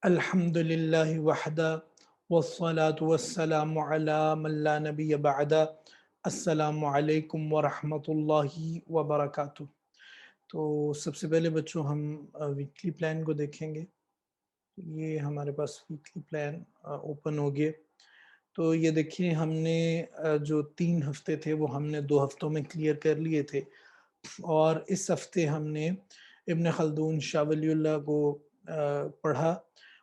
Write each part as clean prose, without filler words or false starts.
الحمدللہ وحدہ والصلاة والسلام علی من لا نبی بعدہ۔ السلام علیکم ورحمۃ اللہ وبرکاتہ۔ تو سب سے پہلے بچوں ہم ویکلی پلان کو دیکھیں گے۔ یہ ہمارے پاس ویکلی پلان اوپن ہو گئے۔ تو یہ دیکھیں ہم نے جو 3 ہفتے تھے وہ ہم نے 2 ہفتوں میں کلیئر کر لیے تھے، اور اس ہفتے ہم نے ابن خلدون شاہ ولی اللہ کو پڑھا،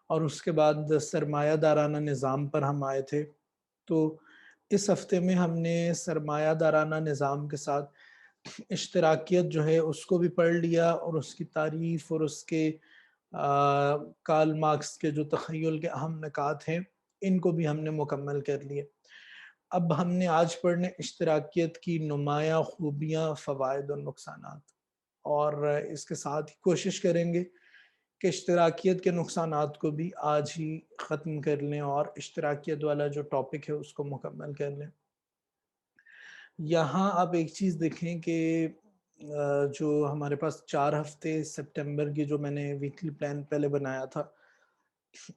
اور اس کے بعد سرمایہ دارانہ نظام پر ہم آئے تھے۔ تو اس ہفتے میں ہم نے سرمایہ دارانہ نظام کے ساتھ اشتراکیت جو ہے اس کو بھی پڑھ لیا، اور اس کی تعریف اور اس کے کارل مارکس کے جو تخیل کے اہم نکات ہیں ان کو بھی ہم نے مکمل کر لیے۔ اب ہم نے آج پڑھنے اشتراکیت کی نمایاں خوبیاں، فوائد اور نقصانات، اور اس کے ساتھ ہی کوشش کریں گے کہ اشتراکیت کے نقصانات کو بھی آج ہی ختم کر لیں، اور اشتراکیت والا جو ٹاپک ہے اس کو مکمل کر لیں۔ یہاں آپ ایک چیز دیکھیں کہ جو ہمارے پاس 4 ہفتے سپٹمبر کی جو میں نے ویکلی پلان پہلے بنایا تھا،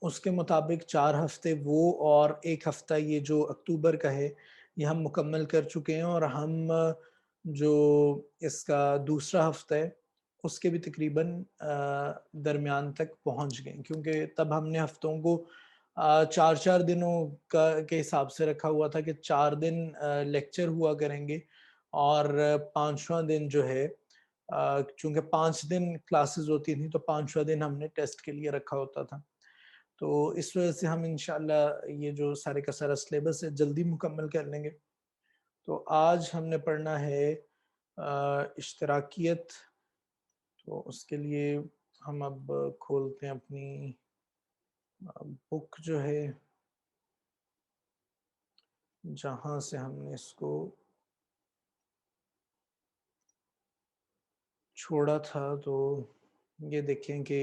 اس کے مطابق 4 ہفتے وہ اور 1 ہفتہ یہ جو اکتوبر کا ہے یہ ہم مکمل کر چکے ہیں، اور ہم جو اس کا دوسرا ہفتہ ہے اس کے بھی تقریباً درمیان تک پہنچ گئے، کیونکہ تب ہم نے ہفتوں کو 4 دنوں کے حساب سے رکھا ہوا تھا کہ 4 دن لیکچر ہوا کریں گے، اور 5واں دن جو ہے چونکہ 5 دن کلاسز ہوتی تھیں تو 5واں دن ہم نے ٹیسٹ کے لیے رکھا ہوتا تھا۔ تو اس وجہ سے ہم انشاءاللہ یہ جو سارے کا سارا سلیبس ہے جلدی مکمل کر لیں گے۔ تو آج ہم نے پڑھنا ہے اشتراکیت۔ تو اس کے لیے ہم اب کھولتے ہیں اپنی بک جو ہے جہاں سے ہم نے اس کو چھوڑا تھا۔ تو یہ دیکھیں کہ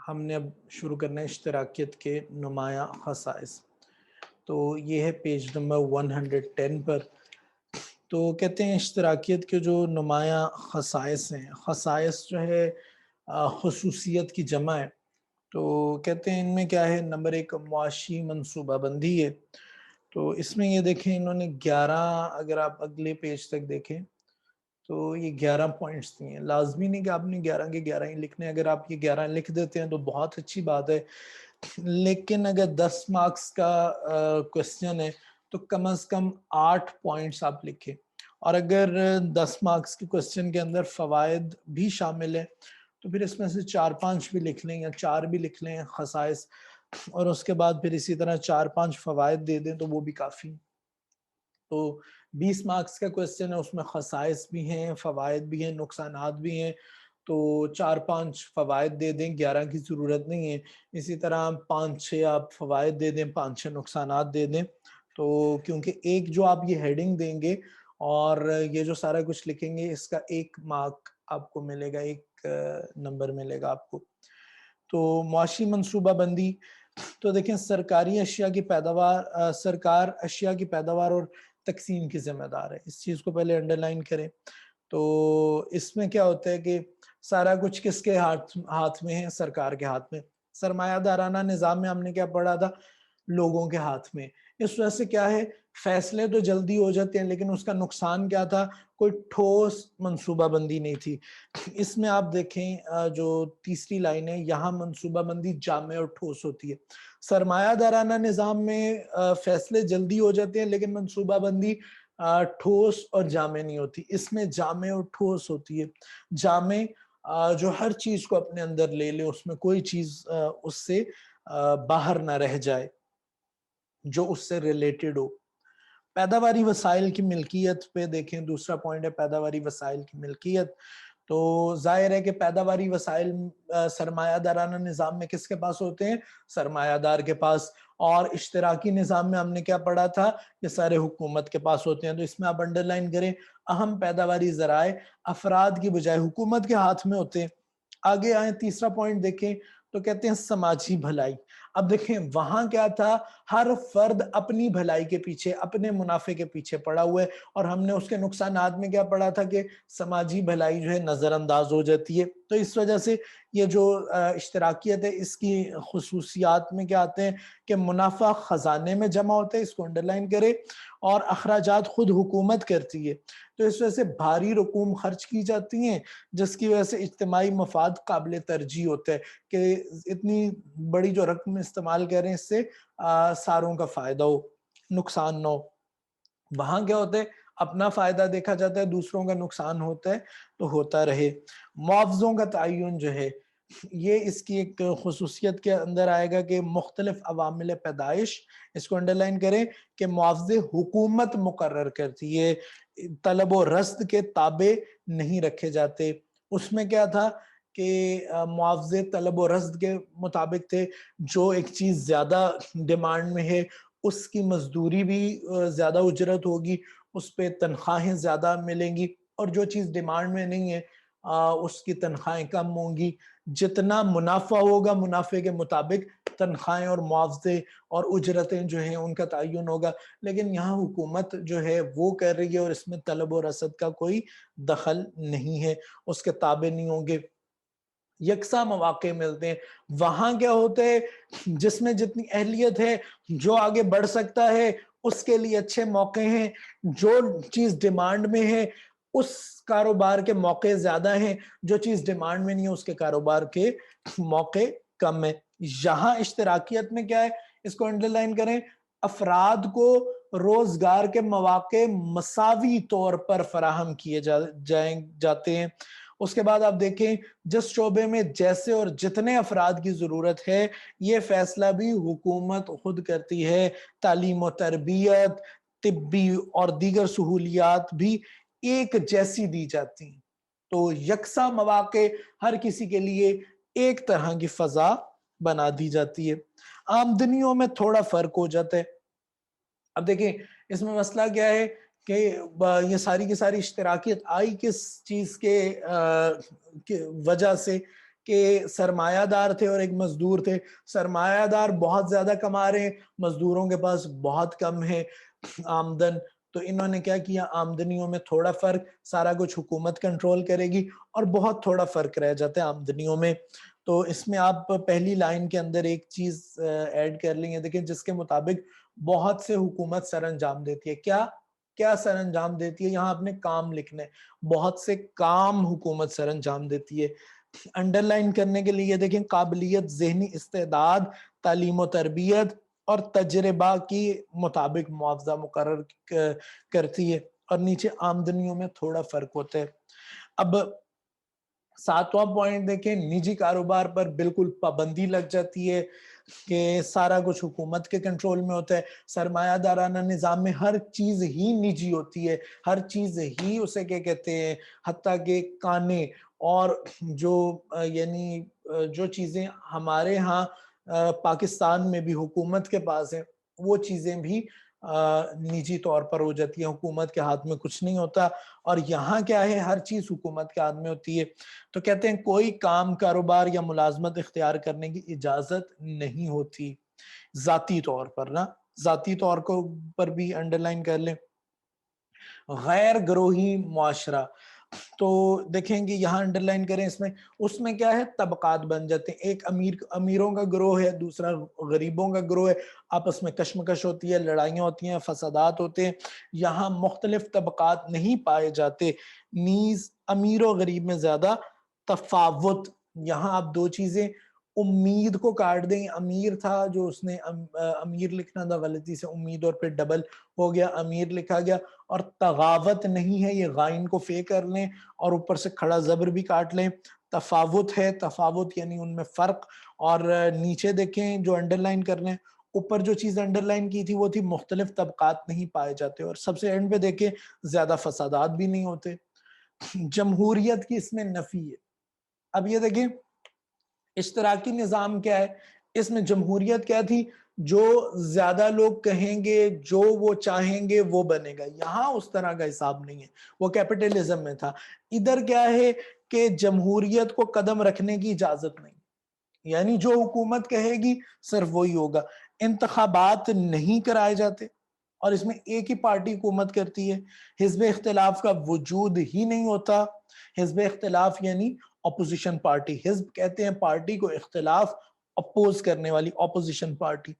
ہم نے اب شروع کرنا ہے اشتراکیت کے نمایاں خصائص۔ تو یہ ہے پیج نمبر 110 پر۔ تو کہتے ہیں اشتراکیت کے جو نمایاں خصائص ہیں، خصائص جو ہے خصوصیت کی جمع ہے۔ تو کہتے ہیں ان میں کیا ہے، نمبر 1 معاشی منصوبہ بندی ہے۔ تو اس میں یہ دیکھیں انہوں نے 11، اگر آپ اگلے پیج تک دیکھیں تو یہ 11 پوائنٹس دیے ہیں۔ لازمی نہیں کہ آپ نے 11 کے 11 ہی لکھنے، اگر آپ یہ 11 لکھ دیتے ہیں تو بہت اچھی بات ہے، لیکن اگر 10 مارکس کا کوسچن ہے تو کم از کم 8 پوائنٹس آپ لکھیں، اور اگر 10 مارکس کے کوسچن کے اندر فوائد بھی شامل ہے تو پھر اس میں سے 4-5 بھی لکھ لیں یا 4 بھی لکھ لیں خصائص، اور اس کے بعد پھر اسی طرح 4-5 فوائد دے دیں تو وہ بھی کافی۔ تو 20 مارکس کا کوسچن ہے، اس میں خصائص بھی ہیں، فوائد بھی ہیں، نقصانات بھی ہیں، تو 4-5 فوائد دے دیں، 11 کی ضرورت نہیں ہے۔ اسی طرح 5-6 آپ فوائد دے دیں، 5-6 نقصانات دے دیں، تو کیونکہ ایک جو آپ یہ ہیڈنگ دیں گے اور یہ جو سارا کچھ لکھیں گے اس کا 1 مارک آپ کو ملے گا، 1 نمبر ملے گا آپ کو۔ تو معاشی منصوبہ بندی، تو دیکھیں سرکاری اشیاء کی پیداوار، سرکار اشیاء کی پیداوار اور تقسیم کی ذمہ دار ہے، اس چیز کو پہلے انڈرلائن کریں۔ تو اس میں کیا ہوتا ہے کہ سارا کچھ کس کے ہاتھ میں ہے، سرکار کے ہاتھ میں۔ سرمایہ دارانہ نظام میں ہم نے کیا پڑھا تھا، لوگوں کے ہاتھ میں۔ اس وجہ سے کیا ہے، فیصلے تو جلدی ہو جاتے ہیں لیکن اس کا نقصان کیا تھا، کوئی ٹھوس منصوبہ بندی نہیں تھی۔ اس میں آپ دیکھیں جو تیسری لائن ہے، یہاں منصوبہ بندی جامع اور ٹھوس ہوتی ہے۔ سرمایہ دارانہ نظام میں فیصلے جلدی ہو جاتے ہیں لیکن منصوبہ بندی ٹھوس اور جامع نہیں ہوتی۔ اس میں جامع اور ٹھوس ہوتی ہے۔ جامع جو ہر چیز کو اپنے اندر لے لے، اس میں کوئی چیز اس سے باہر نہ رہ جائے جو اس سے ریلیٹڈ ہو۔ پیداواری وسائل کی ملکیت پہ دیکھیں، دوسرا پوائنٹ ہے پیداواری وسائل کی ملکیت۔ تو ظاہر ہے کہ پیداواری وسائل سرمایہ دارانہ نظام میں کس کے پاس ہوتے ہیں، سرمایہ دار کے پاس، اور اشتراکی نظام میں ہم نے کیا پڑھا تھا، یہ سارے حکومت کے پاس ہوتے ہیں۔ تو اس میں آپ انڈرلائن کریں، اہم پیداواری ذرائع افراد کی بجائے حکومت کے ہاتھ میں ہوتے ہیں۔ آگے آئیں، تیسرا پوائنٹ دیکھیں تو کہتے ہیں سماجی بھلائی۔ اب دیکھیں وہاں کیا تھا، ہر فرد اپنی بھلائی کے پیچھے، اپنے منافع کے پیچھے پڑا ہوا ہے، اور ہم نے اس کے نقصانات میں کیا پڑھا تھا کہ سماجی بھلائی جو ہے نظر انداز ہو جاتی ہے۔ تو تو اس وجہ سے یہ جو اشتراکیت ہے اس کی خصوصیات میں کیا آتے ہیں کہ منافع خزانے میں جمع ہوتا ہے، اس کو انڈرلائن کرے، اور اخراجات خود حکومت کرتی ہے، تو اس وجہ سے بھاری رقوم خرچ کی جاتی ہیں جس کی وجہ سے اجتماعی مفاد قابل ترجیح ہوتا ہے کہ اتنی بڑی جو رقم استعمال کریں اس سے ساروں کا فائدہ ہو، نقصان نہ ہو۔ وہاں کیا ہوتا ہے اپنا فائدہ دیکھا جاتا ہے، دوسروں کا نقصان ہوتا ہے تو ہوتا رہے۔ معاوضوں کا تعین جو ہے یہ اس کی ایک خصوصیت کے اندر آئے گا کہ مختلف عوامل پیدائش، اس کو انڈرلائن کریں کہ معاوضے حکومت مقرر کرتی ہے، طلب و رسد کے تابع نہیں رکھے جاتے۔ اس میں کیا تھا کہ معاوضے طلب و رسد کے مطابق تھے، جو ایک چیز زیادہ ڈیمانڈ میں ہے اس کی مزدوری بھی زیادہ اجرت ہوگی، اس پہ تنخواہیں زیادہ ملیں گی، اور جو چیز ڈیمانڈ میں نہیں ہے اس کی تنخواہیں کم ہوں گی۔ جتنا منافع ہوگا منافع کے مطابق تنخواہیں اور معاوضے اور اجرتیں جو ہیں ان کا تعین ہوگا، لیکن یہاں حکومت جو ہے وہ کر رہی ہے اور اس میں طلب و رسد کا کوئی دخل نہیں ہے، اس کے تابع نہیں ہوں گے۔ یکساں مواقع ملتے ہیں، وہاں کیا ہوتا ہے جس میں جتنی اہلیت ہے، جو آگے بڑھ سکتا ہے اس کے لیے اچھے موقع ہیں، جو چیز ڈیمانڈ میں ہے اس کاروبار کے موقع زیادہ ہیں، جو چیز ڈیمانڈ میں نہیں ہے اس کے کاروبار کے موقع کم ہیں۔ یہاں اشتراکیت میں کیا ہے، اس کو انڈرلائن کریں، افراد کو روزگار کے مواقع مساوی طور پر فراہم کیے جاتے ہیں۔ اس کے بعد آپ دیکھیں جس شعبے میں جیسے اور جتنے افراد کی ضرورت ہے یہ فیصلہ بھی حکومت خود کرتی ہے، تعلیم و تربیت، طبی اور دیگر سہولیات بھی ایک جیسی دی جاتی ہیں، تو یکساں مواقع ہر کسی کے لیے ایک طرح کی فضا بنا دی جاتی ہے۔ آمدنیوں میں تھوڑا فرق ہو جاتا ہے۔ اب دیکھیں اس میں مسئلہ کیا ہے کہ یہ ساری کی ساری اشتراکیت آئی کس چیز کے وجہ سے کہ سرمایہ دار تھے اور ایک مزدور تھے، سرمایہ دار بہت زیادہ کما رہے ہیں، مزدوروں کے پاس بہت کم ہے آمدن، تو انہوں نے کیا کیا، آمدنیوں میں تھوڑا فرق، سارا کچھ حکومت کنٹرول کرے گی، اور بہت تھوڑا فرق رہ جاتا ہے آمدنیوں میں۔ تو اس میں آپ پہلی لائن کے اندر ایک چیز ایڈ کر لیں گے، دیکھیں جس کے مطابق بہت سے حکومت سر انجام دیتی ہے۔ کیا سر انجام دیتی ہے؟ یہاں آپ نے کام لکھنا ہے، بہت سے کام حکومت سر انجام دیتی ہے۔ انڈرلائن کرنے کے لیے دیکھیں قابلیت، ذہنی استعداد، تعلیم و تربیت اور تجربہ کی مطابق معاوضہ مقرر کرتی ہے، اور نیچے آمدنیوں میں تھوڑا فرق ہوتا ہے۔ اب 7واں پوائنٹ دیکھیں، نجی کاروبار پر بالکل پابندی لگ جاتی ہے کہ سارا کچھ حکومت کے کنٹرول میں ہوتا ہے، سرمایہ دارانہ نظام میں ہر چیز ہی نجی ہوتی ہے، ہر چیز ہی اسے کیا کہتے ہیں، حتیٰ کہ کانے اور جو یعنی جو چیزیں ہمارے ہاں پاکستان میں بھی حکومت کے پاس ہیں وہ چیزیں بھی نجی طور پر ہو جاتی ہیں، حکومت کے ہاتھ میں کچھ نہیں ہوتا، اور یہاں کیا ہے ہر چیز حکومت کے ہاتھ میں ہوتی ہے۔ تو کہتے ہیں کوئی کام، کاروبار یا ملازمت اختیار کرنے کی اجازت نہیں ہوتی ذاتی طور پر نا، ذاتی طور پر بھی انڈرلائن کر لیں۔ غیر گروہی معاشرہ، تو دیکھیں گے یہاں انڈرلائن کریں، اس میں کیا ہے طبقات بن جاتے ہیں، ایک امیروں کا گروہ ہے، دوسرا غریبوں کا گروہ ہے، آپس میں کشمکش ہوتی ہے، لڑائیاں ہوتی ہیں، فسادات ہوتے ہیں۔ یہاں مختلف طبقات نہیں پائے جاتے، نیز امیر و غریب میں زیادہ تفاوت۔ یہاں آپ دو چیزیں، امید کو کاٹ دیں، امیر تھا جو اس نے امیر لکھنا تھا غلطی سے امید اور پھر ڈبل ہو گیا، امیر لکھا گیا، اور تغاوت نہیں ہے، یہ غائن کو فے کر لیں اور اوپر سے کھڑا زبر بھی کاٹ لیں، تفاوت ہے، تفاوت یعنی ان میں فرق۔ اور نیچے دیکھیں جو انڈرلائن کر لیں، اوپر جو چیز انڈرلائن کی تھی وہ تھی مختلف طبقات نہیں پائے جاتے، اور سب سے اینڈ پہ دیکھیں زیادہ فسادات بھی نہیں ہوتے۔ جمہوریت کی اس میں نفی ہے۔ اب یہ دیکھیں اشتراکی نظام کیا ہے، اس میں جمہوریت کیا تھی، جو زیادہ لوگ کہیں گے، جو وہ چاہیں گے وہ بنے گا، یہاں اس طرح کا حساب نہیں ہے، وہ کیپٹلزم میں تھا۔ ادھر کیا ہے کہ جمہوریت کو قدم رکھنے کی اجازت نہیں، یعنی جو حکومت کہے گی صرف وہی ہوگا، انتخابات نہیں کرائے جاتے، اور اس میں ایک ہی پارٹی حکومت کرتی ہے، حزب اختلاف کا وجود ہی نہیں ہوتا۔ حزب اختلاف یعنی اپوزیشن پارٹی. حزب کہتے ہیں پارٹی کو اختلاف اپوز کرنے والی, اپوزیشن پارٹی.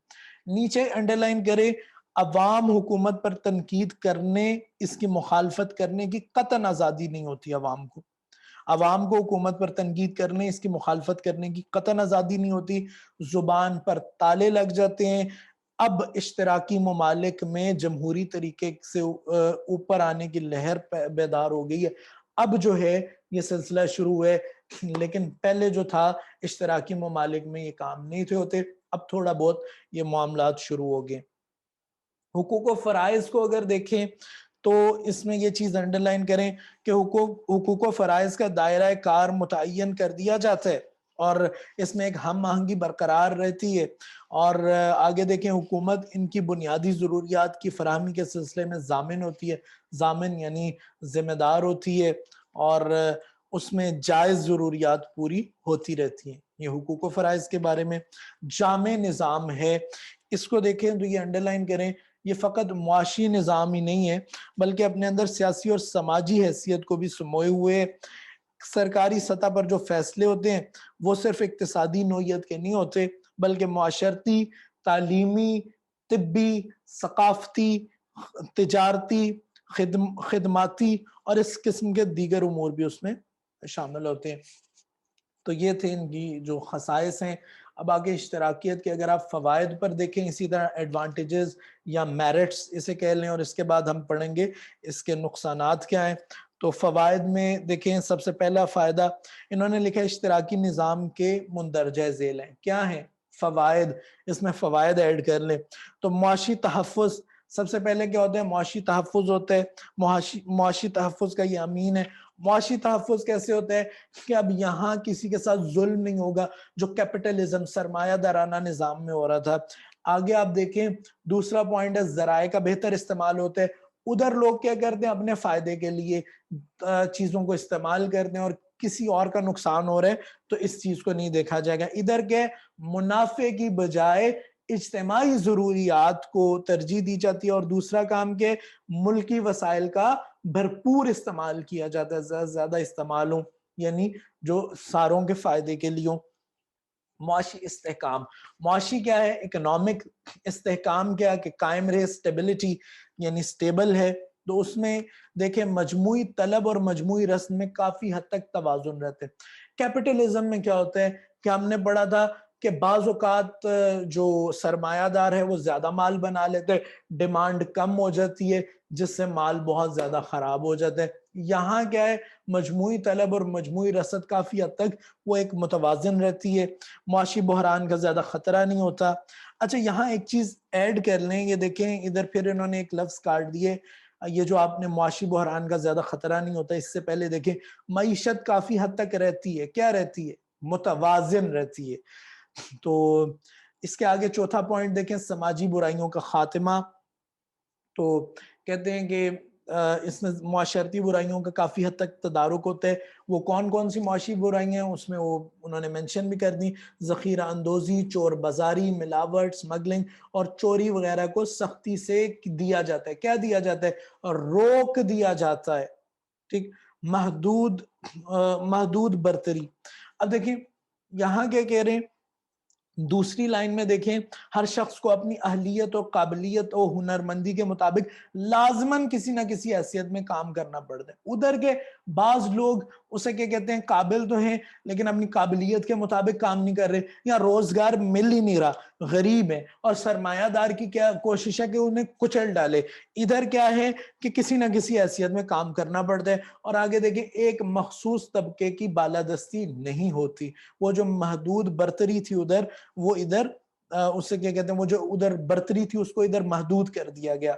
نیچے انڈر لائن کرے عوام حکومت پر تنقید کرنے, اس کی مخالفت کرنے کی قطعاً آزادی نہیں ہوتی عوام کو. عوام کو حکومت پر تنقید کرنے, اس کی مخالفت کرنے کی قطعاً آزادی نہیں ہوتی. زبان پر تالے لگ جاتے ہیں. اب اشتراکی ممالک میں جمہوری طریقے سے اوپر آنے کی لہر بیدار ہو گئی ہے. اب جو ہے یہ سلسلہ شروع ہے, لیکن پہلے جو تھا اشتراکی ممالک میں یہ کام نہیں تھے ہوتے, اب تھوڑا بہت یہ معاملات شروع ہو گئے. حقوق و فرائض کو اگر دیکھیں تو اس میں یہ چیز انڈر لائن کریں کہ حقوق و فرائض کا دائرہ کار متعین کر دیا جاتا ہے اور اس میں ایک ہم آہنگی برقرار رہتی ہے. اور آگے دیکھیں حکومت ان کی بنیادی ضروریات کی فراہمی کے سلسلے میں ضامن ہوتی ہے. ضامن یعنی ذمہ دار ہوتی ہے اور اس میں جائز ضروریات پوری ہوتی رہتی ہیں. یہ حقوق و فرائض کے بارے میں جامع نظام ہے. اس کو دیکھیں تو یہ انڈر لائن کریں, یہ فقط معاشی نظام ہی نہیں ہے بلکہ اپنے اندر سیاسی اور سماجی حیثیت کو بھی سموئے ہوئے. سرکاری سطح پر جو فیصلے ہوتے ہیں وہ صرف اقتصادی نوعیت کے نہیں ہوتے بلکہ معاشرتی, تعلیمی, طبی, ثقافتی, تجارتی, خدماتی اور اس قسم کے دیگر امور بھی اس میں شامل ہوتے ہیں. تو یہ تھے ان کی جو خصائص ہیں. اب آگے اشتراکیت کے اگر آپ فوائد پر دیکھیں, اسی طرح ایڈوانٹیجز یا میرٹس اسے کہہ لیں, اور اس کے بعد ہم پڑھیں گے اس کے نقصانات کیا ہیں. تو فوائد میں دیکھیں سب سے پہلا فائدہ انہوں نے لکھا اشتراکی نظام کے مندرجہ ذیل ہیں. کیا ہیں فوائد؟ اس میں فوائد ایڈ کر لیں تو معاشی تحفظ. سب سے پہلے کیا ہوتا ہے؟ معاشی تحفظ ہوتا ہے. معاشی تحفظ کا یہ امین ہے. معاشی تحفظ کیسے ہوتا ہے کہ اب یہاں کسی کے ساتھ ظلم نہیں ہوگا جو کیپٹلزم سرمایہ دارانہ نظام میں ہو رہا تھا. آگے آپ دیکھیں دوسرا پوائنٹ ہے ذرائع کا بہتر استعمال ہوتا ہے. ادھر لوگ کیا کرتے ہیں اپنے فائدے کے لیے چیزوں کو استعمال کرتے ہیں اور کسی اور کا نقصان ہو رہا ہے تو اس چیز کو نہیں دیکھا جائے گا. ادھر کیا منافع کی بجائے اجتماعی ضروریات کو ترجیح دی جاتی ہے اور دوسرا کام کے ملکی وسائل کا بھرپور استعمال کیا جاتا ہے, زیادہ استعمال ہوں یعنی جو ساروں کے فائدے کے لیے. معاشی استحکام, معاشی کیا ہے؟ اکنامک استحکام کیا کہ قائم رہے, سٹیبلٹی یعنی سٹیبل ہے. تو اس میں دیکھیں مجموعی طلب اور مجموعی رسم میں کافی حد تک توازن رہتے. کیپٹلزم میں کیا ہوتا ہے کہ ہم نے پڑھا تھا کہ بعض اوقات جو سرمایہ دار ہے وہ زیادہ مال بنا لیتے, ڈیمانڈ کم ہو جاتی ہے جس سے مال بہت زیادہ خراب ہو جاتا ہے. یہاں کیا ہے مجموعی طلب اور مجموعی رسد کافی حد تک وہ ایک متوازن رہتی ہے. معاشی بحران کا زیادہ خطرہ نہیں ہوتا. اچھا یہاں ایک چیز ایڈ کر لیں, یہ دیکھیں ادھر پھر انہوں نے ایک لفظ کاٹ دیے, یہ جو آپ نے معاشی بحران کا زیادہ خطرہ نہیں ہوتا, اس سے پہلے دیکھیں معیشت کافی حد تک رہتی ہے. کیا رہتی ہے؟ متوازن رہتی ہے. تو اس کے آگے چوتھا پوائنٹ دیکھیں سماجی برائیوں کا خاتمہ. تو کہتے ہیں کہ اس میں معاشرتی برائیوں کا کافی حد تک تدارک ہوتا ہے. وہ کون کون سی معاشی برائیاں ہیں اس میں وہ انہوں نے منشن بھی کر دی. ذخیرہ اندوزی, چور بازاری, ملاوٹ, سمگلنگ اور چوری وغیرہ کو سختی سے دیا جاتا ہے. کیا دیا جاتا ہے؟ اور روک دیا جاتا ہے. ٹھیک, محدود برتری. اب دیکھیں یہاں کیا کہہ رہے ہیں, دوسری لائن میں دیکھیں ہر شخص کو اپنی اہلیت اور قابلیت اور ہنرمندی کے مطابق لازماً کسی نہ کسی حیثیت میں کام کرنا پڑتا ہے. ادھر کے بعض لوگ اسے کیا کہتے ہیں قابل تو ہیں لیکن اپنی قابلیت کے مطابق کام نہیں کر رہے یا روزگار مل ہی نہیں رہا, غریب ہے, اور سرمایہ دار کی کیا کوشش ہے کہ انہیں کچل ڈالے. ادھر کیا ہے کہ کسی نہ کسی حیثیت میں کام کرنا پڑتا ہے. اور آگے دیکھیں ایک مخصوص طبقے کی بالادستی نہیں ہوتی. وہ جو محدود برتری تھی ادھر, وہ ادھر اسے کیا کہتے ہیں, وہ جو ادھر برتری تھی اس کو ادھر محدود کر دیا گیا.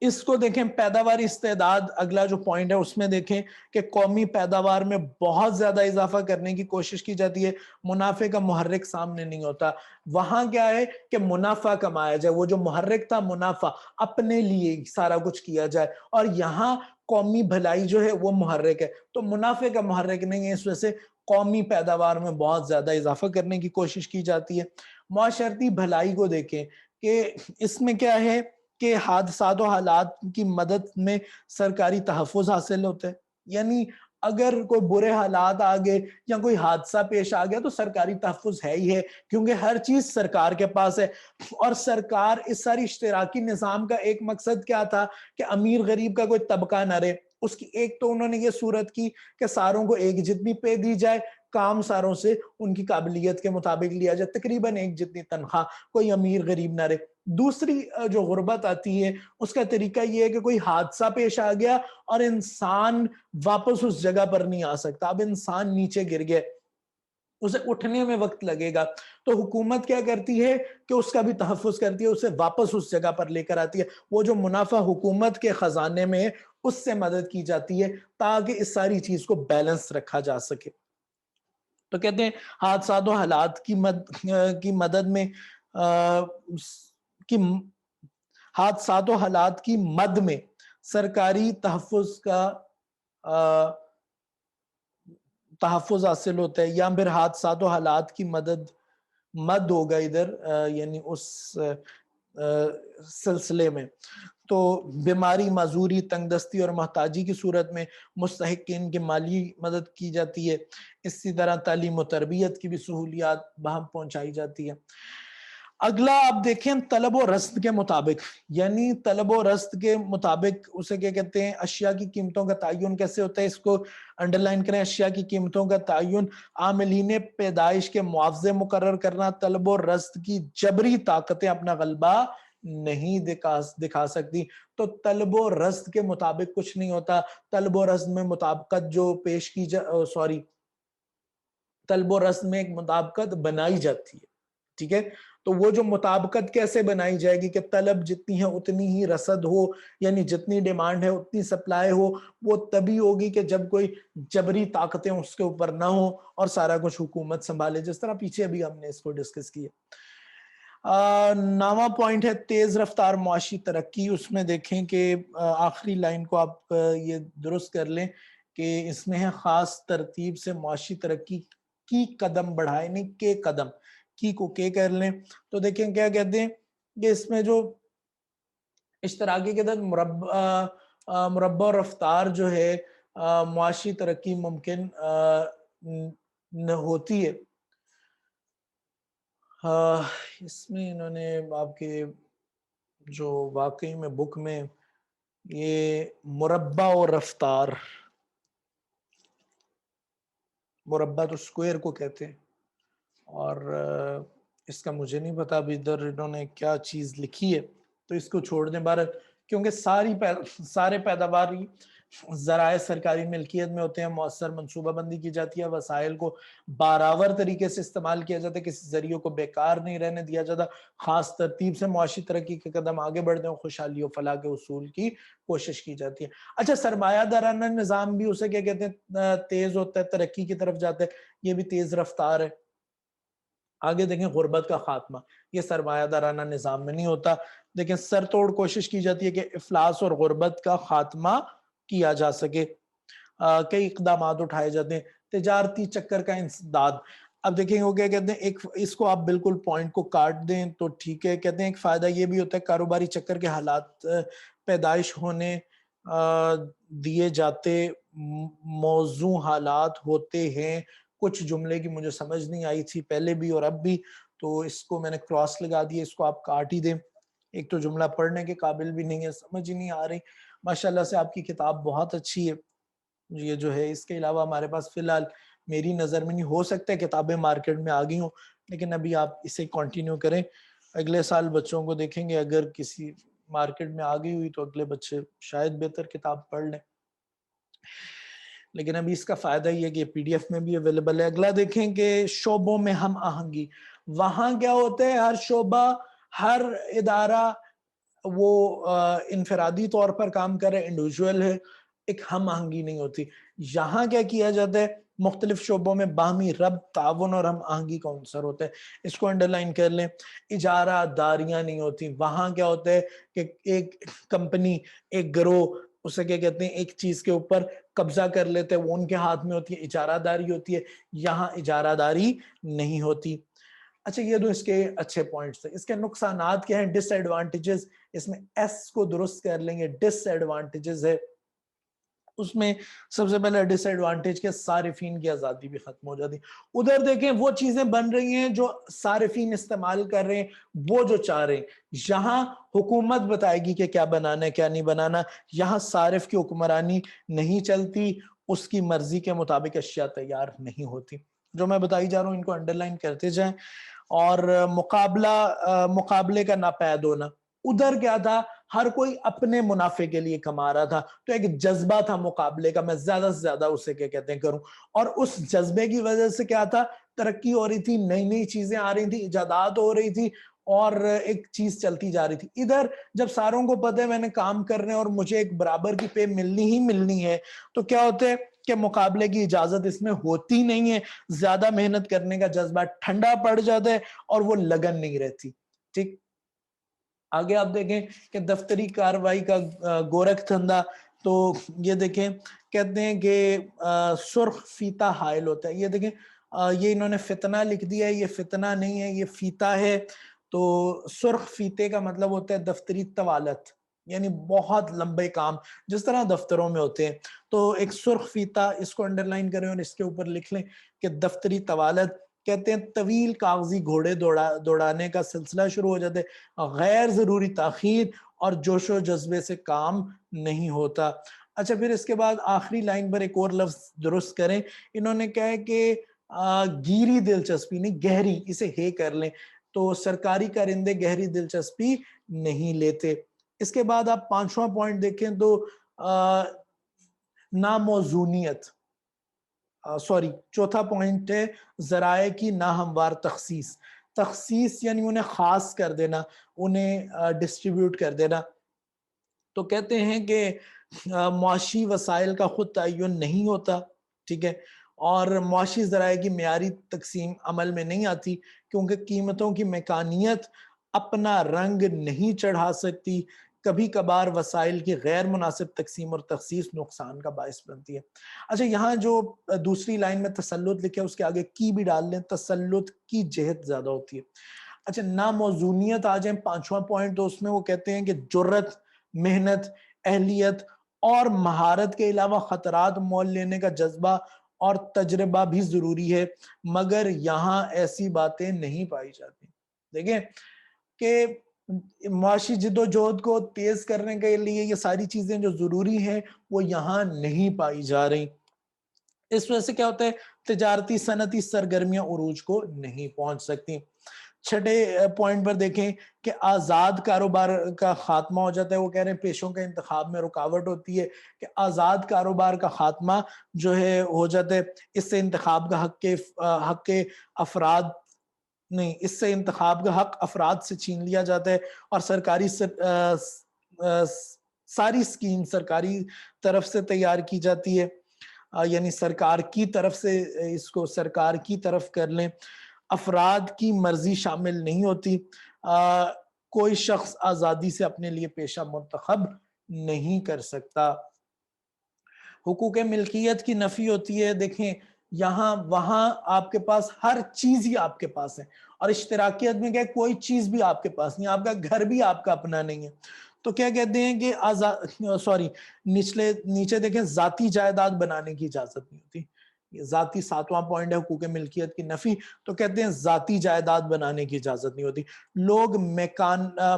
اس کو دیکھیں پیداواری استعداد, اگلا جو پوائنٹ ہے اس میں دیکھیں کہ قومی پیداوار میں بہت زیادہ اضافہ کرنے کی کوشش کی جاتی ہے. منافع کا محرک سامنے نہیں ہوتا. وہاں کیا ہے کہ منافع کمایا جائے, وہ جو محرک تھا منافع, اپنے لیے سارا کچھ کیا جائے, اور یہاں قومی بھلائی جو ہے وہ محرک ہے. تو منافع کا محرک نہیں ہے, اس وجہ سے قومی پیداوار میں بہت زیادہ اضافہ کرنے کی کوشش کی جاتی ہے. معاشرتی بھلائی کو دیکھیں کہ اس میں کیا ہے کہ حادثات و حالات کی مدد میں سرکاری تحفظ حاصل ہوتا ہے. یعنی اگر کوئی برے حالات آ گئے یا کوئی حادثہ پیش آ گیا تو سرکاری تحفظ ہے ہی ہے، کیونکہ ہر چیز سرکار کے پاس ہے. اور سرکار اس ساری اشتراکی نظام کا ایک مقصد کیا تھا کہ امیر غریب کا کوئی طبقہ نہ رہے. اس کی ایک تو انہوں نے یہ صورت کی کہ ساروں کو ایک جتنی پے دی جائے، کام ساروں سے ان کی قابلیت کے مطابق لیا جائے، تقریباً ایک جتنی تنخواہ، کوئی امیر غریب نہ رہے. دوسری جو غربت آتی ہے اس کا طریقہ یہ ہے کہ کوئی حادثہ پیش آ گیا اور انسان واپس اس جگہ پر نہیں آ سکتا، اب انسان نیچے گر گئے، اسے اٹھنے میں وقت لگے گا، تو حکومت کیا کرتی ہے کہ اس کا بھی تحفظ کرتی ہے، اسے واپس اس جگہ پر لے کر آتی ہے. وہ جو منافع حکومت کے خزانے میں اس سے مدد کی جاتی ہے تاکہ اس ساری چیز کو بیلنس رکھا جا سکے. تو کہتے ہیں حادثات و حالات کی مدد میں حادثات و حالات کی مد میں سرکاری تحفظ کا تحفظ حاصل ہوتا ہے، یا پھر حادثات و حالات کی مد ہوگا ادھر، یعنی اس سلسلے میں. تو بیماری، معذوری، تنگ دستی اور محتاجی کی صورت میں مستحقین کی مالی مدد کی جاتی ہے. اسی طرح تعلیم و تربیت کی بھی سہولیات بہم پہنچائی جاتی ہے. اگلا آپ دیکھیں طلب و رسد کے مطابق، یعنی طلب و رسد کے مطابق اسے کیا کہتے ہیں، اشیاء کی قیمتوں کا تعین کیسے ہوتا ہے، اس کو انڈرلائن کریں. اشیاء کی قیمتوں کا تعین، عاملین پیدائش کے معاوضے مقرر کرنا. طلب و رسد کی جبری طاقتیں اپنا غلبہ نہیں دکھا سکتی، تو طلب و رسد کے مطابق کچھ نہیں ہوتا. طلب و رسد میں مطابقت جو پیش کی طلب و رسد میں ایک مطابقت بنائی جاتی ہے، ٹھیک ہے. تو وہ جو مطابقت کیسے بنائی جائے گی کہ طلب جتنی ہے اتنی ہی رسد ہو، یعنی جتنی ڈیمانڈ ہے اتنی سپلائی ہو. وہ تبھی ہوگی کہ جب کوئی جبری طاقتیں اس کے اوپر نہ ہو اور سارا کچھ حکومت سنبھالے، جس طرح پیچھے ابھی ہم نے اس کو ڈسکس کیا. نواں پوائنٹ ہے تیز رفتار معاشی ترقی. اس میں دیکھیں کہ آخری لائن کو آپ یہ درست کر لیں کہ اس میں ہے خاص ترتیب سے معاشی ترقی کی قدم بڑھائے، نہیں کے قدم، کی کو کے کر لیں. تو دیکھیں کیا کہتے ہیں کہ اس میں جو اشتراکی کے تحت مربع رفتار جو ہے معاشی ترقی ممکن ہوتی ہے. اس میں انہوں نے آپ کے جو واقعی میں بک میں یہ مربع و رفتار، مربع تو سکوئر کو کہتے ہیں، اور اس کا مجھے نہیں پتا ابھی ادھر انہوں نے کیا چیز لکھی ہے، تو اس کو چھوڑ دیں بارہ، کیونکہ سارے پیداواری ذرائع سرکاری ملکیت میں ہوتے ہیں. مؤثر منصوبہ بندی کی جاتی ہے، وسائل کو بارآور طریقے سے استعمال کیا جاتا ہے، کسی ذریعے کو بیکار نہیں رہنے دیا جاتا. خاص ترتیب سے معاشی ترقی کے قدم آگے بڑھتے ہیں، خوشحالی و فلاح کے اصول کی کوشش کی جاتی ہے. اچھا، سرمایہ دارانہ نظام بھی اسے کیا کہتے ہیں، تیز ہوتا ہے، ترقی کی طرف جاتا ہے، یہ بھی تیز رفتار ہے. آگے دیکھیں غربت کا خاتمہ، یہ سرمایہ دارانہ نظام میں نہیں ہوتا. دیکھیں سر توڑ کوشش کی جاتی ہے کہ افلاس اور غربت کا خاتمہ کیا جا سکے. کئی اقدامات اٹھائے جاتے ہیں. تجارتی چکر کا انسداد. اب دیکھیں وہ کیا کہتے ہیں، اس کو آپ بالکل پوائنٹ کو کاٹ دیں تو ٹھیک ہے. کہتے ہیں ایک فائدہ یہ بھی ہوتا ہے، کاروباری چکر کے حالات پیدائش ہونے دیے جاتے موضوع حالات ہوتے ہیں. کچھ جملے کی مجھے سمجھ نہیں آئی تھی پہلے بھی اور اب بھی، تو اس کو میں نے کراس لگا دیا، اس کو آپ کاٹ ہی دیں. ایک تو جملہ پڑھنے کے قابل بھی نہیں ہے، سمجھ ہی نہیں آ رہی. ماشاءاللہ سے آپ کی کتاب بہت اچھی ہے یہ جو ہے. اس کے علاوہ ہمارے پاس فی الحال میری نظر میں نہیں، ہو سکتا ہے کتابیں مارکیٹ میں آ گئی ہوں، لیکن ابھی آپ اسے کنٹینیو کریں. اگلے سال بچوں کو دیکھیں گے، اگر کسی مارکیٹ میں آ گئی ہوئی تو اگلے بچے شاید بہتر کتاب پڑھ لیں. لیکن ابھی اس کا فائدہ یہ ہے کہ پی ڈی ایف میں بھی اویلیبل ہے. اگلا دیکھیں کہ شعبوں میں ہم آہنگی. وہاں کیا ہوتا ہے، ہر شعبہ، ہر ادارہ وہ انفرادی طور پر کام کر رہے، انڈیویجول ہے، ایک ہم آہنگی نہیں ہوتی. یہاں کیا کیا جاتا ہے، مختلف شعبوں میں باہمی ربط، تعاون اور ہم آہنگی کا عنصر ہوتا ہے. اس کو انڈرلائن کر لیں. اجارہ داریاں نہیں ہوتی. وہاں کیا ہوتا ہے کہ ایک کمپنی، ایک گروہ، اسے کیا کہتے ہیں، ایک چیز کے اوپر قبضہ کر لیتے ہیں، وہ ان کے ہاتھ میں ہوتی ہے، اجارہ داری ہوتی ہے. یہاں اجارہ داری نہیں ہوتی. اچھا، یہ دو اس کے اچھے پوائنٹس ہیں. اس کے نقصانات کیا ہیں، ڈس ایڈوانٹیجز. اس میں ایس کو درست کر لیں گے، ڈس ایڈوانٹیجز ہے اس میں سب سے پہلے ڈس ایڈوانٹیج کے صارفین کی آزادی بھی ختم ہو جاتی. ادھر دیکھیں وہ چیزیں بن رہی ہیں جو صارفین استعمال کر رہے ہیں, وہ جو چاہ رہے ہیں. یہاں حکومت بتائے گی کہ کیا بنانا ہے کیا نہیں بنانا, یہاں صارف کی حکمرانی نہیں چلتی, اس کی مرضی کے مطابق اشیاء تیار نہیں ہوتی. جو میں بتائی جا رہا ہوں ان کو انڈرلائن کرتے جائیں. اور مقابلے کا ناپید ہونا, ادھر کیا تھا, ہر کوئی اپنے منافع کے لیے کما رہا تھا, تو ایک جذبہ تھا مقابلے کا, میں زیادہ سے زیادہ اسے کیا کہتے ہیں کروں, اور اس جذبے کی وجہ سے کیا تھا, ترقی ہو رہی تھی, نئی نئی چیزیں آ رہی تھی, ایجادات ہو رہی تھی, اور ایک چیز چلتی جا رہی تھی. ادھر جب ساروں کو پتہ ہے میں نے کام کرنے اور مجھے ایک برابر کی پے ملنی ہی ملنی ہے, تو کیا ہوتے ہے کہ مقابلے کی اجازت اس میں ہوتی نہیں ہے, زیادہ محنت کرنے کا جذبہ ٹھنڈا پڑ جاتا ہے اور وہ لگن نہیں رہتی. ٹھیک, آگے آپ دیکھیں کہ دفتری کاروائی کا گورکھ دھندا, تو یہ دیکھیں کہتے ہیں کہ سرخ فیتہ حائل ہوتا ہے. یہ دیکھیں یہ انہوں نے فتنہ لکھ دیا ہے, یہ فتنہ نہیں ہے یہ فیتہ ہے. تو سرخ فیتے کا مطلب ہوتا ہے دفتری طوالت, یعنی بہت لمبے کام جس طرح دفتروں میں ہوتے ہیں. تو ایک سرخ فیتہ, اس کو انڈرلائن کریں اور اس کے اوپر لکھ لیں کہ دفتری طوالت. کہتے ہیں طویل کاغذی گھوڑے دوڑانے کا سلسلہ شروع ہو جاتے, غیر ضروری تاخیر اور جوش و جذبے سے کام نہیں ہوتا. اچھا, پھر اس کے بعد آخری لائن پر ایک اور لفظ درست کریں. انہوں نے کہا ہے کہ گیری دلچسپی نہیں, گہری, اسے ہے کر لیں. تو سرکاری کارندے گہری دلچسپی نہیں لیتے. اس کے بعد آپ پانچواں پوائنٹ دیکھیں تو ناموزونیت, چوتھا پوائنٹ ہے ذرائع کی ناہموار تخصیص. تخصیص یعنی انہیں خاص کر دینا, انہیں ڈسٹریبیوٹ کر دینا. تو کہتے ہیں کہ معاشی وسائل کا خود تعین نہیں ہوتا, ٹھیک ہے, اور معاشی ذرائع کی معیاری تقسیم عمل میں نہیں آتی, کیونکہ قیمتوں کی میکانیت اپنا رنگ نہیں چڑھا سکتی. کبھی کبھار وسائل کی غیر مناسب تقسیم اور تخصیص نقصان کا باعث بنتی ہے. اچھا, یہاں جو دوسری لائن میں تسلط لکھے اس کے آگے کی بھی ڈال لیں, تسلط کی جہت زیادہ ہوتی ہے. اچھا, ناموزونیت آ جائیں پانچواں پوائنٹ, تو اس میں وہ کہتے ہیں کہ جرت, محنت, اہلیت اور مہارت کے علاوہ خطرات مول لینے کا جذبہ اور تجربہ بھی ضروری ہے, مگر یہاں ایسی باتیں نہیں پائی جاتی. دیکھیں کہ معاشی جد و جہد کو تیز کرنے کے لیے یہ ساری چیزیں جو ضروری ہیں وہ یہاں نہیں پائی جا رہی. اس وجہ سے کیا ہوتا ہے, تجارتی صنعتی سرگرمیاں عروج کو نہیں پہنچ سکتی. چھٹے پوائنٹ پر دیکھیں کہ آزاد کاروبار کا خاتمہ ہو جاتا ہے. وہ کہہ رہے ہیں پیشوں کے انتخاب میں رکاوٹ ہوتی ہے, کہ آزاد کاروبار کا خاتمہ جو ہے ہو جاتا ہے. اس سے انتخاب کا حق افراد نہیں, اس سے انتخاب کا حق افراد سے چھین لیا جاتا ہے, اور سرکاری ساری سکیم سرکاری طرف سے تیار کی جاتی ہے, یعنی سرکار کی طرف سے, اس کو سرکار کی طرف کر لیں. افراد کی مرضی شامل نہیں ہوتی, کوئی شخص آزادی سے اپنے لیے پیشہ منتخب نہیں کر سکتا. حقوق ملکیت کی نفی ہوتی ہے. دیکھیں یہاں وہاں آپ کے پاس ہر چیز ہی آپ کے پاس ہے, اور اشتراکیت میں کیا کوئی چیز بھی آپ کے پاس نہیں, آپ کا گھر بھی آپ کا اپنا نہیں ہے. تو کیا کہتے ہیں کہ نیچے دیکھیں ذاتی جائیداد بنانے کی اجازت نہیں ہوتی. ذاتی ساتواں پوائنٹ ہے حقوق ملکیت کی نفی, تو کہتے ہیں ذاتی جائیداد بنانے کی اجازت نہیں ہوتی. لوگ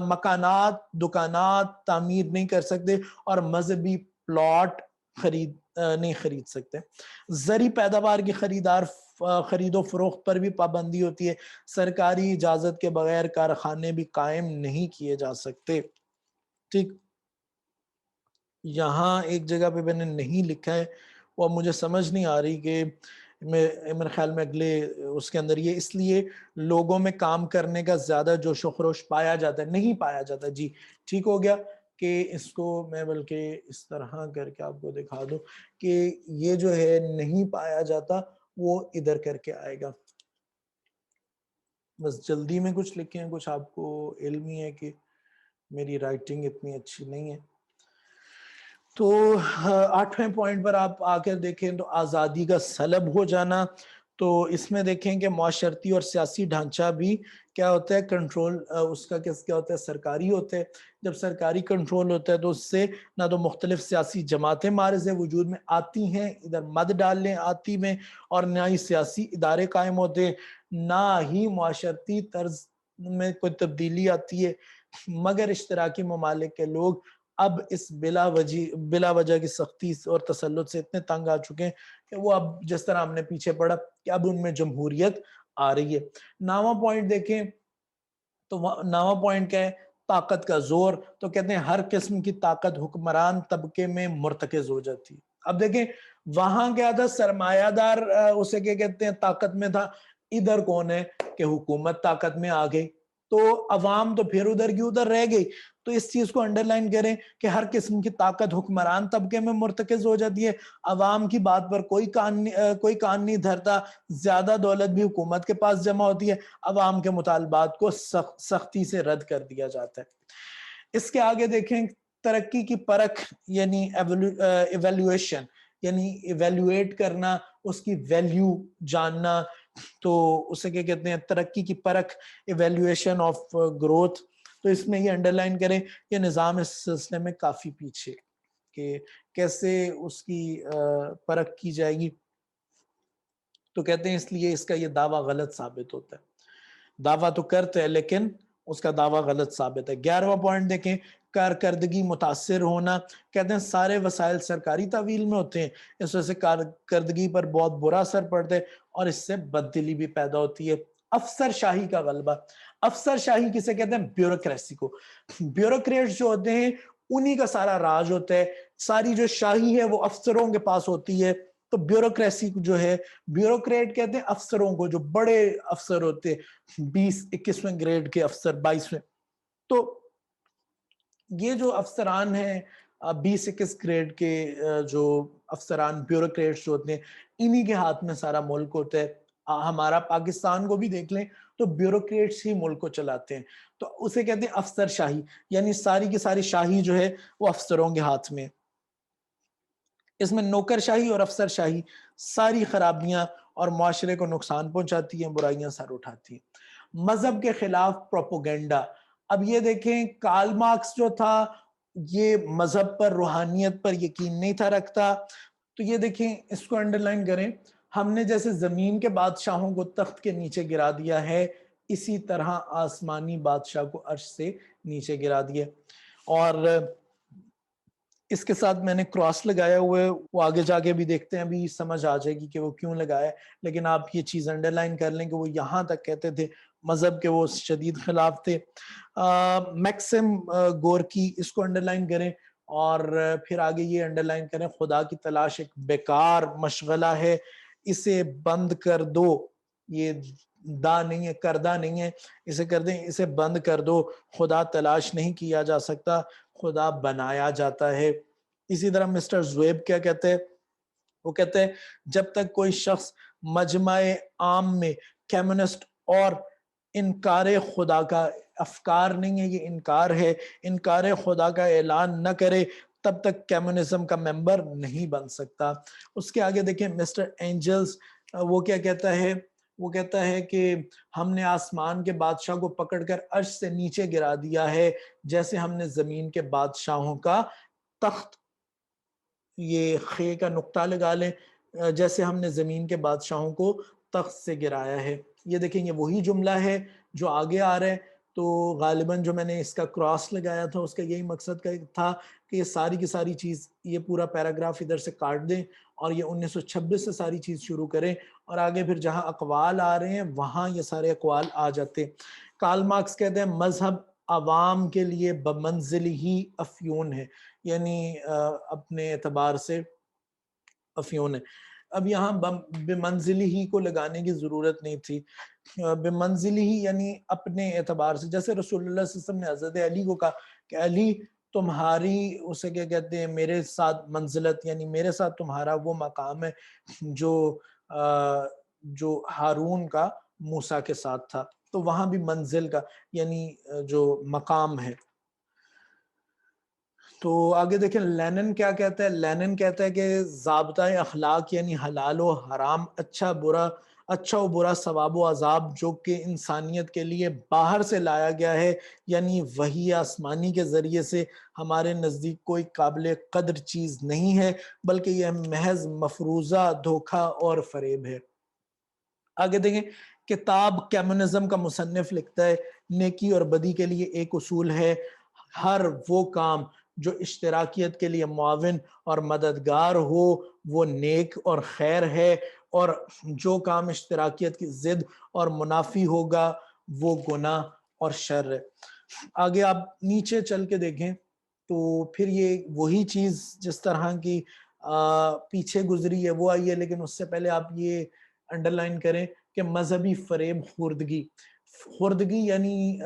مکانات, دکانات تعمیر نہیں کر سکتے, اور مذہبی پلاٹ نہیں خرید سکتے. زرعی پیداوار کی خرید و فروخت پر بھی پابندی ہوتی ہے. سرکاری اجازت کے بغیر کارخانے بھی قائم نہیں کیے جا سکتے. ٹھیک, یہاں ایک جگہ پہ میں نے نہیں لکھا ہے, وہ مجھے سمجھ نہیں آ رہی, کہ میرے خیال میں اگلے اس کے اندر یہ اس لیے لوگوں میں کام کرنے کا زیادہ جوش و خروش پایا جاتا ہے, نہیں پایا جاتا. جی ٹھیک ہو گیا, کہ اس کو میں بلکہ اس طرح کر کے آپ کو دکھا دوں کہ یہ جو ہے نہیں پایا جاتا, وہ ادھر کر کے آئے گا. بس جلدی میں کچھ لکھے ہیں, کچھ آپ کو علم ہی ہے کہ میری رائٹنگ اتنی اچھی نہیں ہے. تو 8ویں پوائنٹ پر آپ آ کر دیکھیں تو آزادی کا سلب ہو جانا. تو اس میں دیکھیں کہ معاشرتی اور سیاسی ڈھانچہ بھی کیا ہوتا ہے، کنٹرول اس کا کیا ہوتا ہے، سرکاری ہوتا ہے۔ جب سرکاری کنٹرول ہوتا ہے تو اس سے نہ تو مختلف سیاسی جماعتیں معرض وجود میں آتی ہیں ادھر مد ڈالنے آتی میں، اور نہ ہی سیاسی ادارے قائم ہوتے ہیں، نہ ہی معاشرتی طرز میں کوئی تبدیلی آتی ہے، مگر اشتراکی ممالک کے لوگ اب اس بلا وجہ کی سختی اور تسلط سے اتنے تنگ آ چکے ہیں کہ وہ اب جس طرح ہم نے پیچھے پڑھا کہ اب ان میں جمہوریت آ رہی ہے۔ نواں پوائنٹ دیکھیں تو نواں پوائنٹ کیا ہے، طاقت کا زور۔ تو کہتے ہیں ہر قسم کی طاقت حکمران طبقے میں مرتکز ہو جاتی ہے۔ اب دیکھیں وہاں کیا تھا، سرمایہ دار اسے کیا کہتے ہیں طاقت میں تھا، ادھر کون ہے کہ حکومت طاقت میں آ گئی، تو عوام تو پھر ادھر کی ادھر رہ گئی۔ تو اس چیز کو انڈر لائن کریں کہ ہر قسم کی طاقت حکمران طبقے میں مرتکز ہو جاتی ہے، عوام کی بات پر کوئی کان نہیں دھرتا، زیادہ دولت بھی حکومت کے پاس جمع ہوتی ہے، عوام کے مطالبات کو سختی سے رد کر دیا جاتا ہے۔ اس کے آگے دیکھیں ترقی کی پرکھ یعنی ایویلویشن، یعنی ایویلویٹ کرنا، اس کی ویلیو جاننا، تو اسے کیا کہتے ہیں ترقی کی پرکھ، ایویلویشن آف گروتھ۔ تو اس میں یہ انڈر لائن کریں یہ نظام اس سلسلے میں کافی پیچھے کہ کیسے اس کی پرکھ کی جائے گی۔ تو کہتے ہیں اس لیے اس کا یہ دعویٰ غلط ثابت ہوتا ہے، دعویٰ تو کرتے ہیں لیکن اس کا دعویٰ غلط ثابت ہے۔ 11واں پوائنٹ دیکھیں، کارکردگی متاثر ہونا۔ کہتے ہیں سارے وسائل سرکاری تعویل میں ہوتے ہیں، اس وجہ سے کارکردگی پر بہت برا اثر پڑتا ہے اور اس سے بددلی بھی پیدا ہوتی ہے۔ افسر شاہی کا غلبہ۔ افسر شاہی کسے کہتے ہیں؟ بیوروکریسی کو۔ بیوروکریٹس جو ہوتے ہیں انہی کا سارا راج ہوتا ہے، ساری جو شاہی ہے وہ افسروں کے پاس ہوتی ہے۔ تو بیوروکریسی جو ہے، بیوروکریٹ کہتے ہیں افسروں کو، جو بڑے افسر ہوتے ہیں 20-21ویں گریڈ کے افسر، 22ویں۔ تو یہ جو افسران ہیں 20-21 گریڈ کے جو افسران بیوروکریٹس جو ہوتے ہیں انہی کے ہاتھ میں سارا ملک ہوتا ہے۔ ہمارا پاکستان کو بھی دیکھ لیں تو بیوروکریٹس ہی ملک کو چلاتے ہیں، تو اسے کہتے ہیں افسر شاہی، یعنی ساری کی ساری شاہی جو ہے وہ افسروں کے ہاتھ میں۔ اس میں نوکر شاہی اور افسر شاہی ساری خرابیاں اور معاشرے کو نقصان پہنچاتی ہیں، برائیاں سر اٹھاتی ہیں۔ مذہب کے خلاف پروپوگنڈا۔ اب یہ دیکھیں کارل مارکس جو تھا یہ مذہب پر، روحانیت پر یقین نہیں تھا رکھتا۔ تو یہ دیکھیں اس کو انڈر لائن کریں، ہم نے جیسے زمین کے بادشاہوں کو تخت کے نیچے گرا دیا ہے، اسی طرح آسمانی بادشاہ کو عرش سے نیچے گرا دیا۔ اور اس کے ساتھ میں نے کراس لگایا ہوا ہے، وہ آگے جا کے بھی دیکھتے ہیں، ابھی سمجھ آ جائے گی کہ وہ کیوں لگایا ہے، لیکن آپ یہ چیز انڈر لائن کر لیں کہ وہ یہاں تک کہتے تھے مذہب کے وہ شدید خلاف تھے۔ میکسم گورکی، اس کو انڈر لائن کریں، اور پھر آگے یہ انڈر لائن کریں خدا کی تلاش ایک بیکار مشغلہ ہے، اسے بند کر دو۔ یہ دا نہیں ہے، کردہ نہیں ہے، اسے کر دیں، اسے بند کر دو۔ خدا تلاش نہیں کیا جا سکتا، خدا بنایا جاتا ہے۔ اسی طرح مسٹر زویب کیا کہتے ہیں؟ وہ کہتے ہیں جب تک کوئی شخص مجمع عام میں کمیونسٹ اور انکار خدا کا افکار نہیں ہے، یہ انکار ہے، انکار خدا کا اعلان نہ کرے تب تک کمیونزم کا ممبر نہیں بن سکتا۔ اس کے آگے دیکھیں مسٹر اینجلز، وہ کیا کہتا ہے؟ وہ کہتا ہے کہ ہم نے آسمان کے بادشاہ کو پکڑ کر عرش سے نیچے گرا دیا ہے جیسے ہم نے زمین کے بادشاہوں کا تخت، یہ خے کا نقطہ لگا لیں، جیسے ہم نے زمین کے بادشاہوں کو تخت سے گرایا ہے۔ یہ دیکھیں یہ وہی جملہ ہے جو آگے آ رہا ہے، تو غالباً جو میں نے اس کا کراس لگایا تھا اس کا یہی مقصد تھا کہ یہ ساری کی ساری چیز، یہ پورا پیراگراف ادھر سے کاٹ دیں اور یہ 1926 سے ساری چیز شروع کریں، اور آگے پھر جہاں اقوال آ رہے ہیں وہاں یہ سارے اقوال آ جاتے ہیں۔ کارل مارکس کہتے ہیں مذہب عوام کے لیے بمنزل ہی افیون ہے، یعنی اپنے اعتبار سے افیون ہے۔ اب یہاں بمنزلی ہی کو لگانے کی ضرورت نہیں تھی، بمنزلی ہی یعنی اپنے اعتبار سے، جیسے رسول اللہ صلی اللہ علیہ وسلم نے حضرت علی کو کہا کہ علی تمہاری، اسے کیا کہتے ہیں، میرے ساتھ منزلت، یعنی میرے ساتھ تمہارا وہ مقام ہے جو ہارون کا موسیٰ کے ساتھ تھا۔ تو وہاں بھی منزل کا یعنی جو مقام ہے۔ تو آگے دیکھیں لینن کیا کہتا ہے؟ لینن کہتا ہے کہ ضابطۂ اخلاق یعنی حلال و حرام، اچھا برا اچھا و برا، ثواب و عذاب جو کہ انسانیت کے لیے باہر سے لایا گیا ہے، یعنی وحی آسمانی کے ذریعے سے ہمارے نزدیک کوئی قابل قدر چیز نہیں ہے، بلکہ یہ محض مفروضہ دھوکہ اور فریب ہے۔ آگے دیکھیں، کتاب کمیونزم کا مصنف لکھتا ہے نیکی اور بدی کے لیے ایک اصول ہے، ہر وہ کام جو اشتراکیت کے لیے معاون اور مددگار ہو وہ نیک اور خیر ہے، اور جو کام اشتراکیت کی ضد اور منافی ہوگا وہ گناہ اور شر ہے۔ آگے آپ نیچے چل کے دیکھیں تو پھر یہ وہی چیز جس طرح کی پیچھے گزری ہے وہ آئی ہے، لیکن اس سے پہلے آپ یہ انڈرلائن کریں کہ مذہبی فریب خوردگی، خوردگی یعنی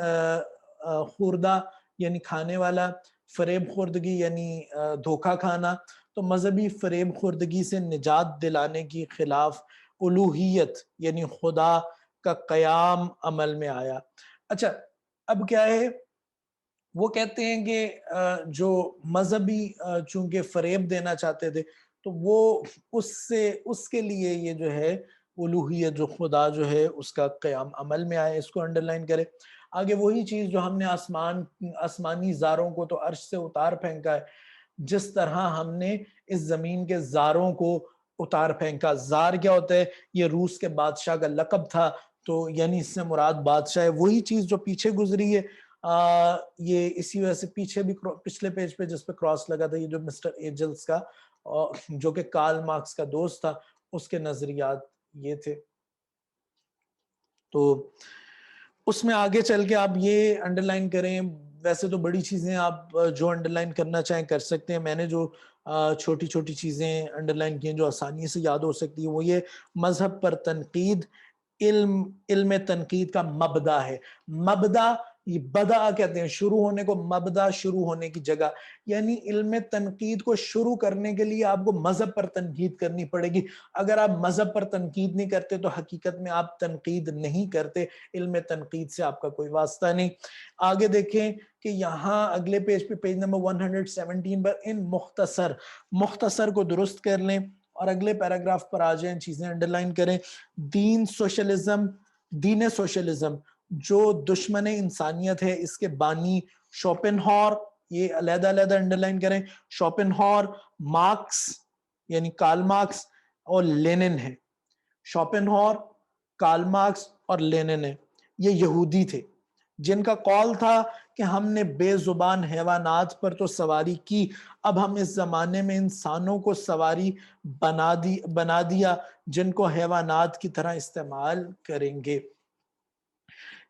خوردہ یعنی کھانے والا، فریب خوردگی یعنی دھوکہ کھانا، تو مذہبی فریب خوردگی سے نجات دلانے کی خلاف الوہیت یعنی خدا کا قیام عمل میں آیا۔ اچھا، اب کیا ہے، وہ کہتے ہیں کہ جو مذہبی چونکہ فریب دینا چاہتے تھے تو وہ اس کے لیے یہ جو ہے الوہیت، جو خدا جو ہے اس کا قیام عمل میں آئے، اس کو انڈرلائن کرے۔ آگے وہی چیز جو ہم نے آسمانی زاروں کو تو عرش سے اتار پھینکا ہے، جس طرح ہم نے اس زمین کے زاروں کو اتار پھینکا۔ زار کیا ہوتا ہے؟ یہ روس کے بادشاہ کا لقب تھا، تو یعنی اس سے مراد بادشاہ ہے۔ وہی چیز جو پیچھے گزری ہے، یہ اسی وجہ سے پیچھے بھی پچھلے پیج پہ جس پہ کراس لگا تھا، یہ جو مسٹر ایجلز کا جو کہ کارل مارکس کا دوست تھا، اس کے نظریات یہ تھے۔ تو اس میں آگے چل کے آپ یہ انڈرلائن کریں، ویسے تو بڑی چیزیں آپ جو انڈرلائن کرنا چاہیں کر سکتے ہیں، میں نے جو چھوٹی چھوٹی چیزیں انڈرلائن کی ہیں جو آسانی سے یاد ہو سکتی ہیں، وہ یہ مذہب پر تنقید علم تنقید کا مبدا ہے۔ مبدا، یہ بدا کہتے ہیں شروع ہونے کو، مبدا شروع ہونے کی جگہ، یعنی علم تنقید کو شروع کرنے کے لیے آپ کو مذہب پر تنقید کرنی پڑے گی۔ اگر آپ مذہب پر تنقید نہیں کرتے تو حقیقت میں آپ تنقید نہیں کرتے، علم تنقید سے آپ کا کوئی واسطہ نہیں۔ آگے دیکھیں کہ یہاں اگلے پیج پہ، پیج نمبر 117 پر، ان مختصر کو درست کر لیں اور اگلے پیراگراف پر آ جائیں، چیزیں انڈرلائن کریں۔ دین سوشلزم جو دشمن انسانیت ہے، اس کے بانی شوپنہاور، یہ علیحدہ علیحدہ انڈرلائن کریں، شوپنہاور، مارکس یعنی کارل مارکس اور لینن ہے۔ شوپنہاور، کارل مارکس اور لینن ہے، یہ یہودی تھے جن کا قول تھا کہ ہم نے بے زبان حیوانات پر تو سواری کی، اب ہم اس زمانے میں انسانوں کو سواری بنا دیا جن کو حیوانات کی طرح استعمال کریں گے۔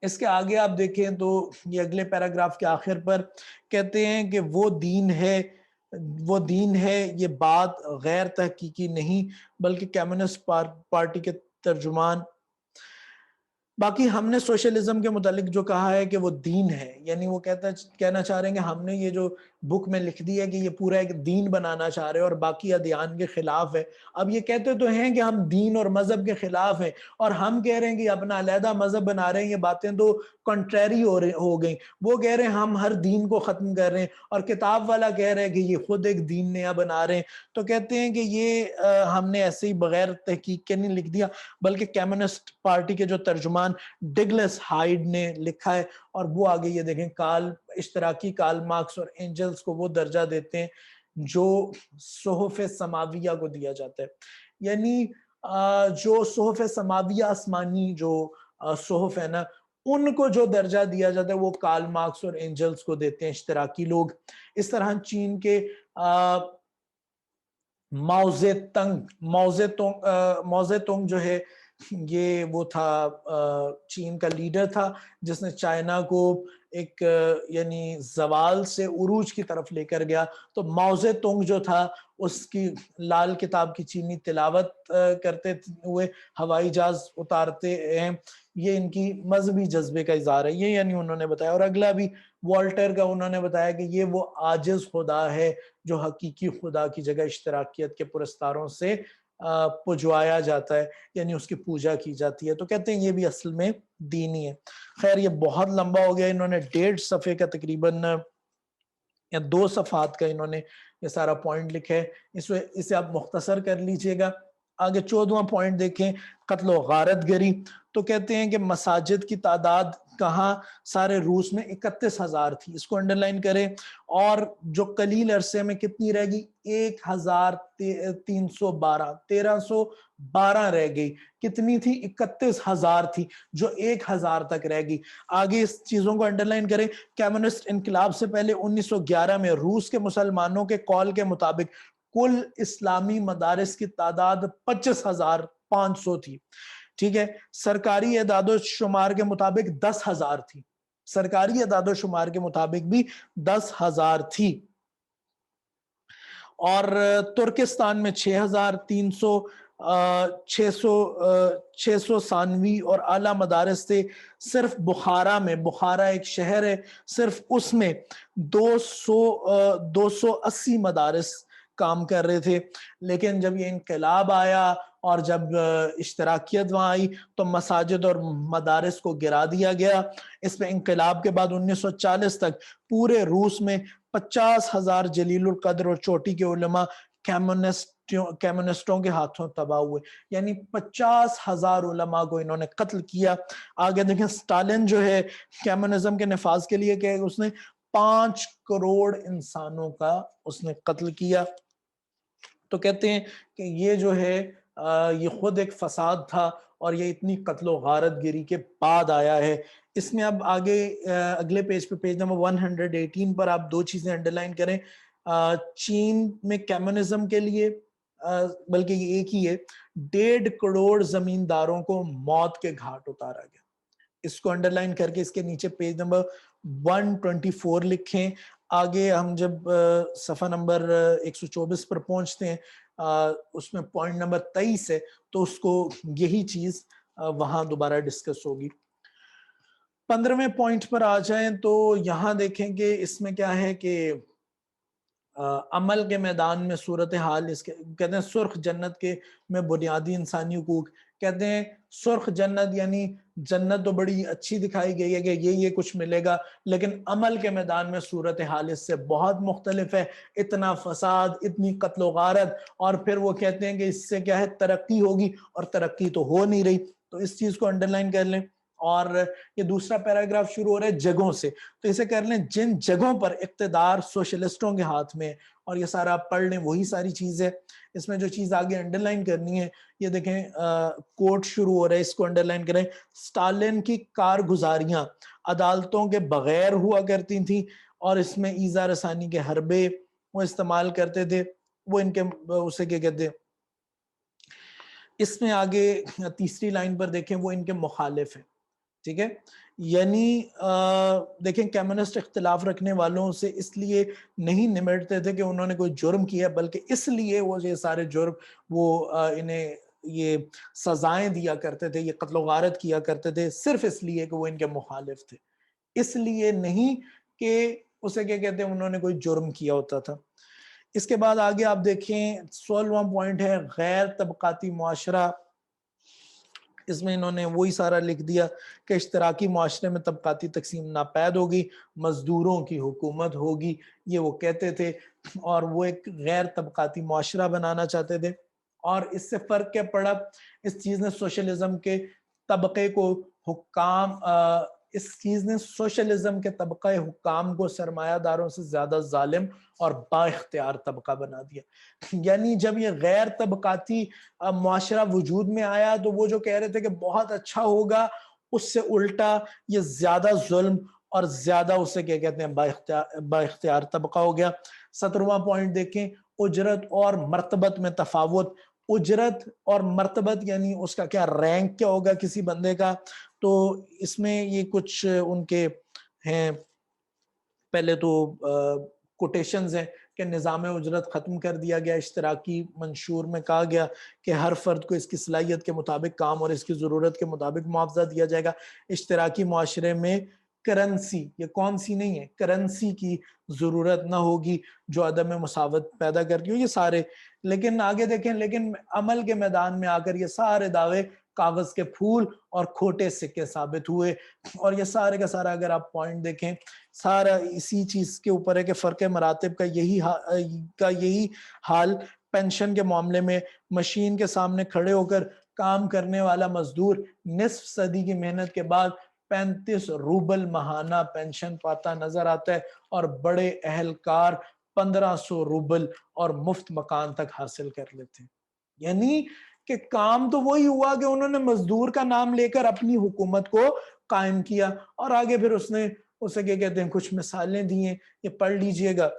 اس کے آگے آپ دیکھیں تو یہ اگلے پیراگراف کے آخر پر کہتے ہیں کہ وہ دین ہے، یہ بات غیر تحقیقی نہیں بلکہ کمیونسٹ پارٹی کے ترجمان۔ باقی ہم نے سوشلزم کے متعلق جو کہا ہے کہ وہ دین ہے، یعنی وہ کہنا چاہ رہے ہیں کہ ہم نے یہ جو بک میں لکھ دی ہے کہ یہ پورا ایک دین بنانا چاہ رہے ہیں اور باقی ادیان کے خلاف ہے۔ اب یہ کہتے تو ہیں کہ ہم دین اور مذہب کے خلاف ہیں، اور ہم کہہ رہے ہیں کہ اپنا علیحدہ مذہب بنا رہے ہیں، یہ باتیں تو کنٹریری ہو گئیں۔ وہ کہہ رہے ہیں ہم ہر دین کو ختم کر رہے ہیں، اور کتاب والا کہہ رہے ہیں کہ یہ خود ایک دین نیا بنا رہے ہیں۔ تو کہتے ہیں کہ یہ ہم نے ایسے ہی بغیر تحقیق کے نہیں لکھ دیا، بلکہ کمیونسٹ پارٹی کے جو ترجمان ڈگلس ہائیڈ نے لکھا ہے، اور وہ آگے یہ دیکھیں اشتراکی کارل مارکس اور اینجلز کو وہ درجہ دیتے ہیں جو صحف سماویہ کو دیا جاتا ہے، یعنی جو صحف سماویہ آسمانی جو صحف ہے نا، ان کو جو درجہ دیا جاتا ہے وہ کارل مارکس اور اینجلز کو دیتے ہیں اشتراکی لوگ۔ اس طرح چین کے ماؤ زے تونگ جو ہے، یہ وہ تھا چین کا لیڈر تھا جس نے چائنا کو ایک یعنی زوال سے عروج کی طرف لے کر گیا۔ تو ماؤ زے تونگ جو تھا، اس کی لال کتاب کی چینی تلاوت کرتے ہوئے ہوائی جہاز اتارتے ہیں، یہ ان کی مذہبی جذبے کا اظہار ہے، یہ یعنی انہوں نے بتایا۔ اور اگلا بھی والٹر کا انہوں نے بتایا کہ یہ وہ عاجز خدا ہے جو حقیقی خدا کی جگہ اشتراکیت کے پرستاروں سے پجوایا جاتا ہے، یعنی اس کی پوجا کی جاتی ہے۔ تو کہتے ہیں یہ بھی اصل میں دینی ہے۔ خیر یہ بہت لمبا ہو گیا، انہوں نے 1.5 صفحے کا تقریباً یا 2 صفحات کا انہوں نے یہ سارا پوائنٹ لکھا ہے، اسے آپ مختصر کر لیجئے گا۔ آگے 14واں پوائنٹ دیکھیں قتل و غارت گری. تو کہتے ہیں کہ مساجد کی تعداد کہاں سارے روس میں 31,000 تھی, اس کو انڈرلائن کریں, اور جو قلیل عرصے میں کتنی رہ گئی 1,312 1312 رہ گئی. کتنی تھی 31,000 تھی جو 1,000 تک رہ گئی. آگے اس چیزوں کو انڈرلائن کریں. کمیونسٹ انقلاب سے پہلے 1911 میں روس کے مسلمانوں کے قول کے مطابق کل اسلامی مدارس کی تعداد 25,500 تھی. ٹھیک ہے, سرکاری اعداد و شمار کے مطابق 10,000 تھی, سرکاری اعداد و شمار کے مطابق بھی 10,000 تھی. اور ترکستان میں 6,300 600 ثانوی اور اعلیٰ مدارس تھے. صرف بخارا میں, بخارا ایک شہر ہے, صرف اس میں 280 مدارس کام کر رہے تھے. لیکن جب یہ انقلاب آیا اور جب اشتراکیت وہاں آئی تو مساجد اور مدارس کو گرا دیا گیا. اس میں انقلاب کے بعد 1940 تک پورے روس میں 50,000 جلیل القدر اور چوٹی کے علماء کمیونسٹوں کے ہاتھوں تباہ ہوئے. یعنی 50,000 علماء کو انہوں نے قتل کیا. آگے دیکھیں سٹالن جو ہے کمیونزم کے نفاذ کے لیے کہ اس نے 5 کروڑ انسانوں کا اس نے قتل کیا. تو کہتے ہیں کہ یہ جو ہے یہ خود ایک فساد تھا اور یہ اتنی قتل و غارت گری کے بعد آیا ہے. اس میں اب آگے اگلے پیج پہ پیج نمبر 118 پر آپ 2 چیزیں انڈرلائن کریں. چین میں کمیونزم کے لیے بلکہ یہ ایک ہی ہے, 1.5 کروڑ زمینداروں کو موت کے گھاٹ اتارا گیا. اس کو انڈرلائن کر کے اس کے نیچے پیج نمبر 124 لکھیں. آگے ہم جب صفحہ نمبر 124 پر پہنچتے ہیں اس میں پوائنٹ نمبر 23 ہے تو اس کو یہی چیز وہاں دوبارہ ڈسکس ہوگی. 15ویں پوائنٹ پر آ جائیں تو یہاں دیکھیں کہ اس میں کیا ہے کہ عمل کے میدان میں صورتحال اس کے کہتے ہیں سرخ جنت کے میں بنیادی انسانی حقوق. کہتے ہیں سرخ جنت یعنی جنت تو بڑی اچھی دکھائی گئی ہے کہ یہ کچھ ملے گا, لیکن عمل کے میدان میں صورتحال اس سے بہت مختلف ہے. اتنا فساد, اتنی قتل و غارت, اور پھر وہ کہتے ہیں کہ اس سے کیا ہے ترقی ہوگی, اور ترقی تو ہو نہیں رہی. تو اس چیز کو انڈرلائن کر لیں. اور یہ دوسرا پیراگراف شروع ہو رہا ہے جگہوں سے, تو اسے کر لیں جن جگہوں پر اقتدار سوشلسٹوں کے ہاتھ میں, اور یہ سارا آپ پڑھ لیں وہی ساری چیز ہے. اس میں جو چیز آگے انڈرلائن کرنی ہے یہ دیکھیں کوٹ شروع ہو رہا ہے, اس کو انڈرلائن کریں. سٹالن کی کارگزاریاں عدالتوں کے بغیر ہوا کرتی تھیں, اور اس میں ایذا رسانی کے حربے وہ استعمال کرتے تھے. وہ ان کے اسے کیا کہتے ہیں, اس میں آگے تیسری لائن پر دیکھیں وہ ان کے مخالف ہیں. ٹھیک ہے, یعنی دیکھیں کمیونسٹ اختلاف رکھنے والوں سے اس لیے نہیں نمٹتے تھے کہ انہوں نے کوئی جرم کیا, بلکہ اس لیے وہ یہ سارے جرم وہ انہیں یہ سزائیں دیا کرتے تھے, یہ قتل و غارت کیا کرتے تھے صرف اس لیے کہ وہ ان کے مخالف تھے, اس لیے نہیں کہ اسے کیا کہتے ہیں انہوں نے کوئی جرم کیا ہوتا تھا. اس کے بعد آگے آپ دیکھیں 16واں پوائنٹ ہے غیر طبقاتی معاشرہ. اس میں انہوں نے وہی سارا لکھ دیا کہ اشتراکی معاشرے میں طبقاتی تقسیم ناپید ہوگی, مزدوروں کی حکومت ہوگی, یہ وہ کہتے تھے, اور وہ ایک غیر طبقاتی معاشرہ بنانا چاہتے تھے. اور اس سے فرق کیا پڑا, اس چیز نے سوشلزم کے طبقے کو حکام اس چیز نے سوشلزم کے طبقہ حکام کو سرمایہ داروں سے زیادہ ظالم اور با اختیار طبقہ بنا دیا. یعنی جب یہ غیر طبقاتی معاشرہ وجود میں آیا تو وہ جو کہہ رہے تھے کہ بہت اچھا ہوگا, اس سے الٹا یہ زیادہ ظلم اور زیادہ اسے کیا کہتے ہیں با اختیار طبقہ ہو گیا. 17واں پوائنٹ دیکھیں اجرت اور مرتبت میں تفاوت. اجرت اور مرتبت یعنی اس کا کیا رینک کیا ہوگا کسی بندے کا, تو اس میں یہ کچھ ان کے ہیں. پہلے تو کوٹیشنز ہیں کہ نظام اجرت ختم کر دیا گیا. اشتراکی منشور میں کہا گیا کہ ہر فرد کو اس کی صلاحیت کے مطابق کام اور اس کی ضرورت کے مطابق معاوضہ دیا جائے گا. اشتراکی معاشرے میں کرنسی, یہ کون سی نہیں ہے, کرنسی کی ضرورت نہ ہوگی جو عدم مساوات پیدا کرتی ہو, یہ سارے. لیکن آگے دیکھیں, لیکن عمل کے میدان میں آ کر یہ سارے دعوے کاغذ کے پھول اور کھوٹے سکے ثابت ہوئے. اور یہ سارے کا سارا اگر آپ پوائنٹ دیکھیں سارا اسی چیز کے اوپر ہے کہ فرق مراتب کا یہی حال پینشن کے معاملے میں مشین کے سامنے کھڑے ہو کر کام کرنے والا مزدور نصف صدی کی محنت کے بعد 35 روبل ماہانہ پینشن پاتا نظر آتا ہے، اور بڑے اہلکار 1500 روبل اور مفت مکان تک حاصل کر لیتے ہیں۔ یعنی کہ کام تو وہی ہوا کہ انہوں نے مزدور کا نام لے کر اپنی حکومت کو قائم کیا، اور آگے پھر اس نے اسے کیا کہتے ہیں کچھ مثالیں دی ہیں، یہ پڑھ لیجئے گا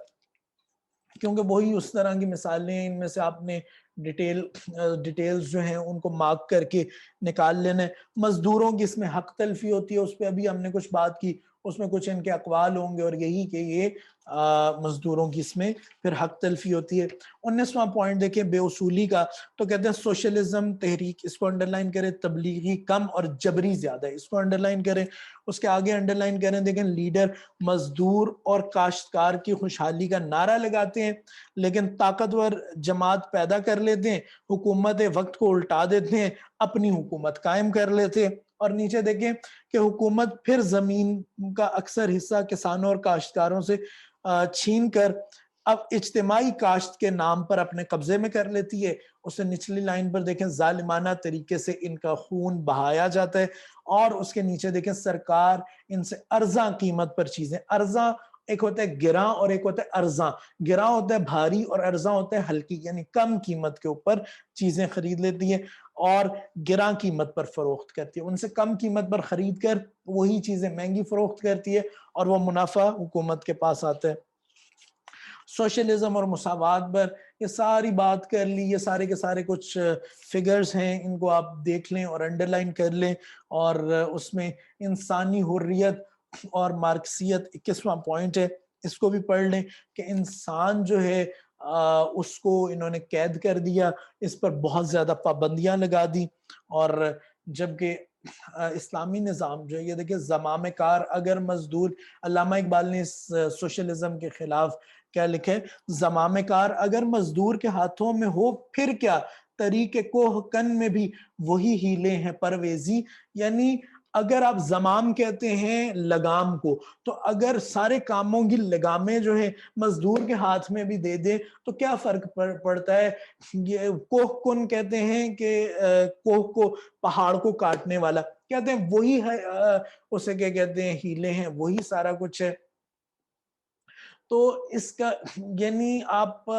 کیونکہ وہی اس طرح کی مثالیں، ان میں سے آپ نے ڈیٹیلز جو ہیں ان کو مارک کر کے نکال لینا ہے۔ مزدوروں کی اس میں حق تلفی ہوتی ہے، اس پہ ابھی ہم نے کچھ بات کی، اس میں کچھ ان کے اقوال ہوں گے، اور یہی کہ یہ مزدوروں کی اس میں پھر حق تلفی ہوتی ہے۔ 19واں پوائنٹ دیکھیں بے اصولی کا، تو کہتے ہیں سوشلزم تحریک، اس کو انڈرلائن کریں، تبلیغی کم اور جبری زیادہ ہے، اس کو انڈرلائن کریں۔ اس کے آگے انڈرلائن کریں، دیکھیں لیڈر مزدور اور کاشتکار کی خوشحالی کا نعرہ لگاتے ہیں لیکن طاقتور جماعت پیدا کر لیتے ہیں، حکومت وقت کو الٹا دیتے ہیں، اپنی حکومت قائم کر لیتے ہیں۔ اور نیچے دیکھیں کہ حکومت پھر زمین کا اکثر حصہ کسانوں اور کاشتکاروں سے چھین کر اب اجتماعی کاشت کے نام پر اپنے قبضے میں کر لیتی ہے۔ اسے نچلی لائن پر دیکھیں ظالمانہ طریقے سے ان کا خون بہایا جاتا ہے، اور اس کے نیچے دیکھیں سرکار ان سے ارزاں قیمت پر چیزیں، ارزاں ایک ہوتا ہے گراں اور ایک ہوتا ہے ارزاں، گراں ہوتا ہے بھاری اور ارزاں ہوتا ہے ہلکی، یعنی کم قیمت کے اوپر چیزیں خرید لیتی ہے اور گراں قیمت پر فروخت کرتی ہے، ان سے کم قیمت پر خرید کر وہی چیزیں مہنگی فروخت کرتی ہے اور وہ منافع حکومت کے پاس آتا ہے۔ سوشلزم اور مساوات پر یہ ساری بات کر لی، یہ سارے کے سارے کچھ فگرز ہیں، ان کو آپ دیکھ لیں اور انڈرلائن کر لیں، اور اس میں انسانی حریت اور مارکسیت 21واں پوائنٹ ہے، اس کو بھی پڑھ لیں کہ انسان جو ہے اس کو انہوں نے قید کر دیا، اس پر بہت زیادہ پابندیاں لگا دی، اور جبکہ اسلامی نظام جو ہے یہ دیکھیں زمام کار اگر مزدور، علامہ اقبال نے اس سوشلزم کے خلاف کیا لکھے، زمام کار اگر مزدور کے ہاتھوں میں ہو پھر کیا، طریق کوہ کن میں بھی وہی ہیلے ہیں پرویزی، یعنی اگر آپ زمام کہتے ہیں لگام کو، تو اگر سارے کاموں کی لگامیں جو ہے مزدور کے ہاتھ میں بھی دے دیں تو کیا فرق پڑتا ہے۔ یہ کوہ کن کہتے ہیں کہ کوہ کو، پہاڑ کو کاٹنے والا، کہتے ہیں وہی ہے، اسے کیا کہتے ہیں ہیلے ہیں، وہی سارا کچھ ہے۔ تو اس کا یعنی آپ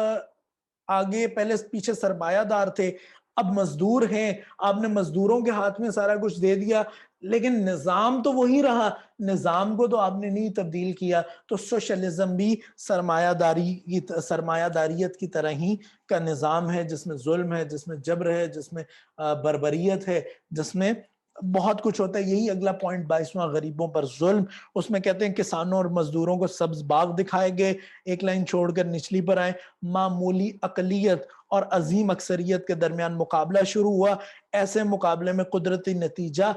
آگے پہلے پیچھے سرمایہ دار تھے، اب مزدور ہیں، آپ نے مزدوروں کے ہاتھ میں سارا کچھ دے دیا، لیکن نظام تو وہی رہا، نظام کو تو آپ نے نہیں تبدیل کیا۔ تو سوشلزم بھی سرمایہ داریت کی طرح ہی کا نظام ہے، جس میں ظلم ہے، جس میں جبر ہے، جس میں بربریت ہے، جس میں بہت کچھ ہوتا ہے۔ یہی اگلا پوائنٹ 22واں غریبوں پر ظلم، اس میں کہتے ہیں کسانوں اور مزدوروں کو سبز باغ دکھائے گئے، ایک لائن چھوڑ کر نچلی پر آئیں، معمولی اقلیت اور عظیم اکثریت کے درمیان مقابلہ شروع ہوا، ایسے مقابلے میں قدرتی نتیجہ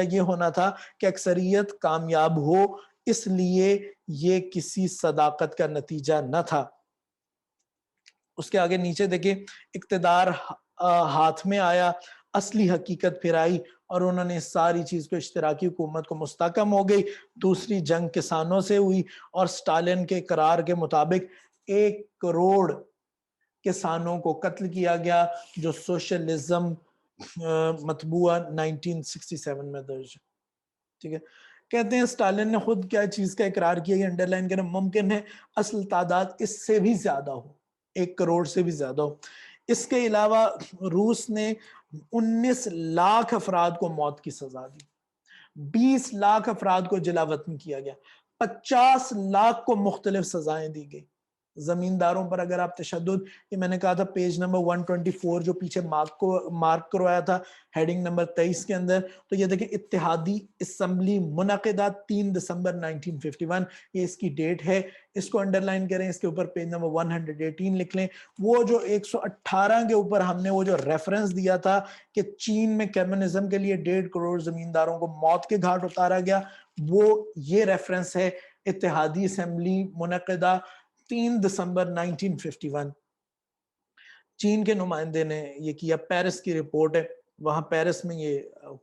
یہ ہونا تھا کہ اکثریت کامیاب ہو، اس لیے یہ کسی صداقت کا نتیجہ نہ تھا۔ اس کے آگے نیچے دیکھیں، اقتدار ہاتھ میں آیا، اصلی حقیقت پھر آئی، اور انہوں نے ساری چیز کو اشتراکی حکومت کو مستحکم ہو گئی، دوسری جنگ کسانوں سے ہوئی، اور سٹالن کے قرار کے مطابق 1 کروڑ کسانوں کو قتل کیا گیا، جو سوشلزم مطبوعہ 1967 میں درج ہے۔ ٹھیک ہے، کہتے ہیں سٹالن نے خود کیا چیز کا اقرار کیا، یہ انڈرلائن کریں، ممکن ہے اصل تعداد اس سے بھی زیادہ ہو، 1 کروڑ سے بھی زیادہ ہو۔ اس کے علاوہ روس نے 19 لاکھ افراد کو موت کی سزا دی، 20 لاکھ افراد کو جلا وطن کیا گیا، 50 لاکھ کو مختلف سزائیں دی گئی۔ زمینداروں پر اگر آپ تشدد، یہ میں نے کہا تھا پیج نمبر 124 جو پیچھے مارک کروایا تھا ہیڈنگ نمبر 23 کے اندر، تو یہ دیکھیں اتحادی اسمبلی منعقدہ 3 دسمبر 1951، یہ اس کی ڈیٹ ہے، اس کو انڈرلائن کریں، اس کے اوپر پیج نمبر 118 لکھ لیں۔ وہ جو 118 کے اوپر ہم نے وہ جو ریفرنس دیا تھا کہ چین میں کمیونزم کے لیے 1.5 کروڑ زمینداروں کو موت کے گھاٹ اتارا گیا، وہ یہ ریفرنس ہے، اتحادی اسمبلی منعقدہ 3 دسمبر 1951۔ چین کے نمائندے نے یہ کیا، پیرس کی رپورٹ ہے، وہاں پیرس میں یہ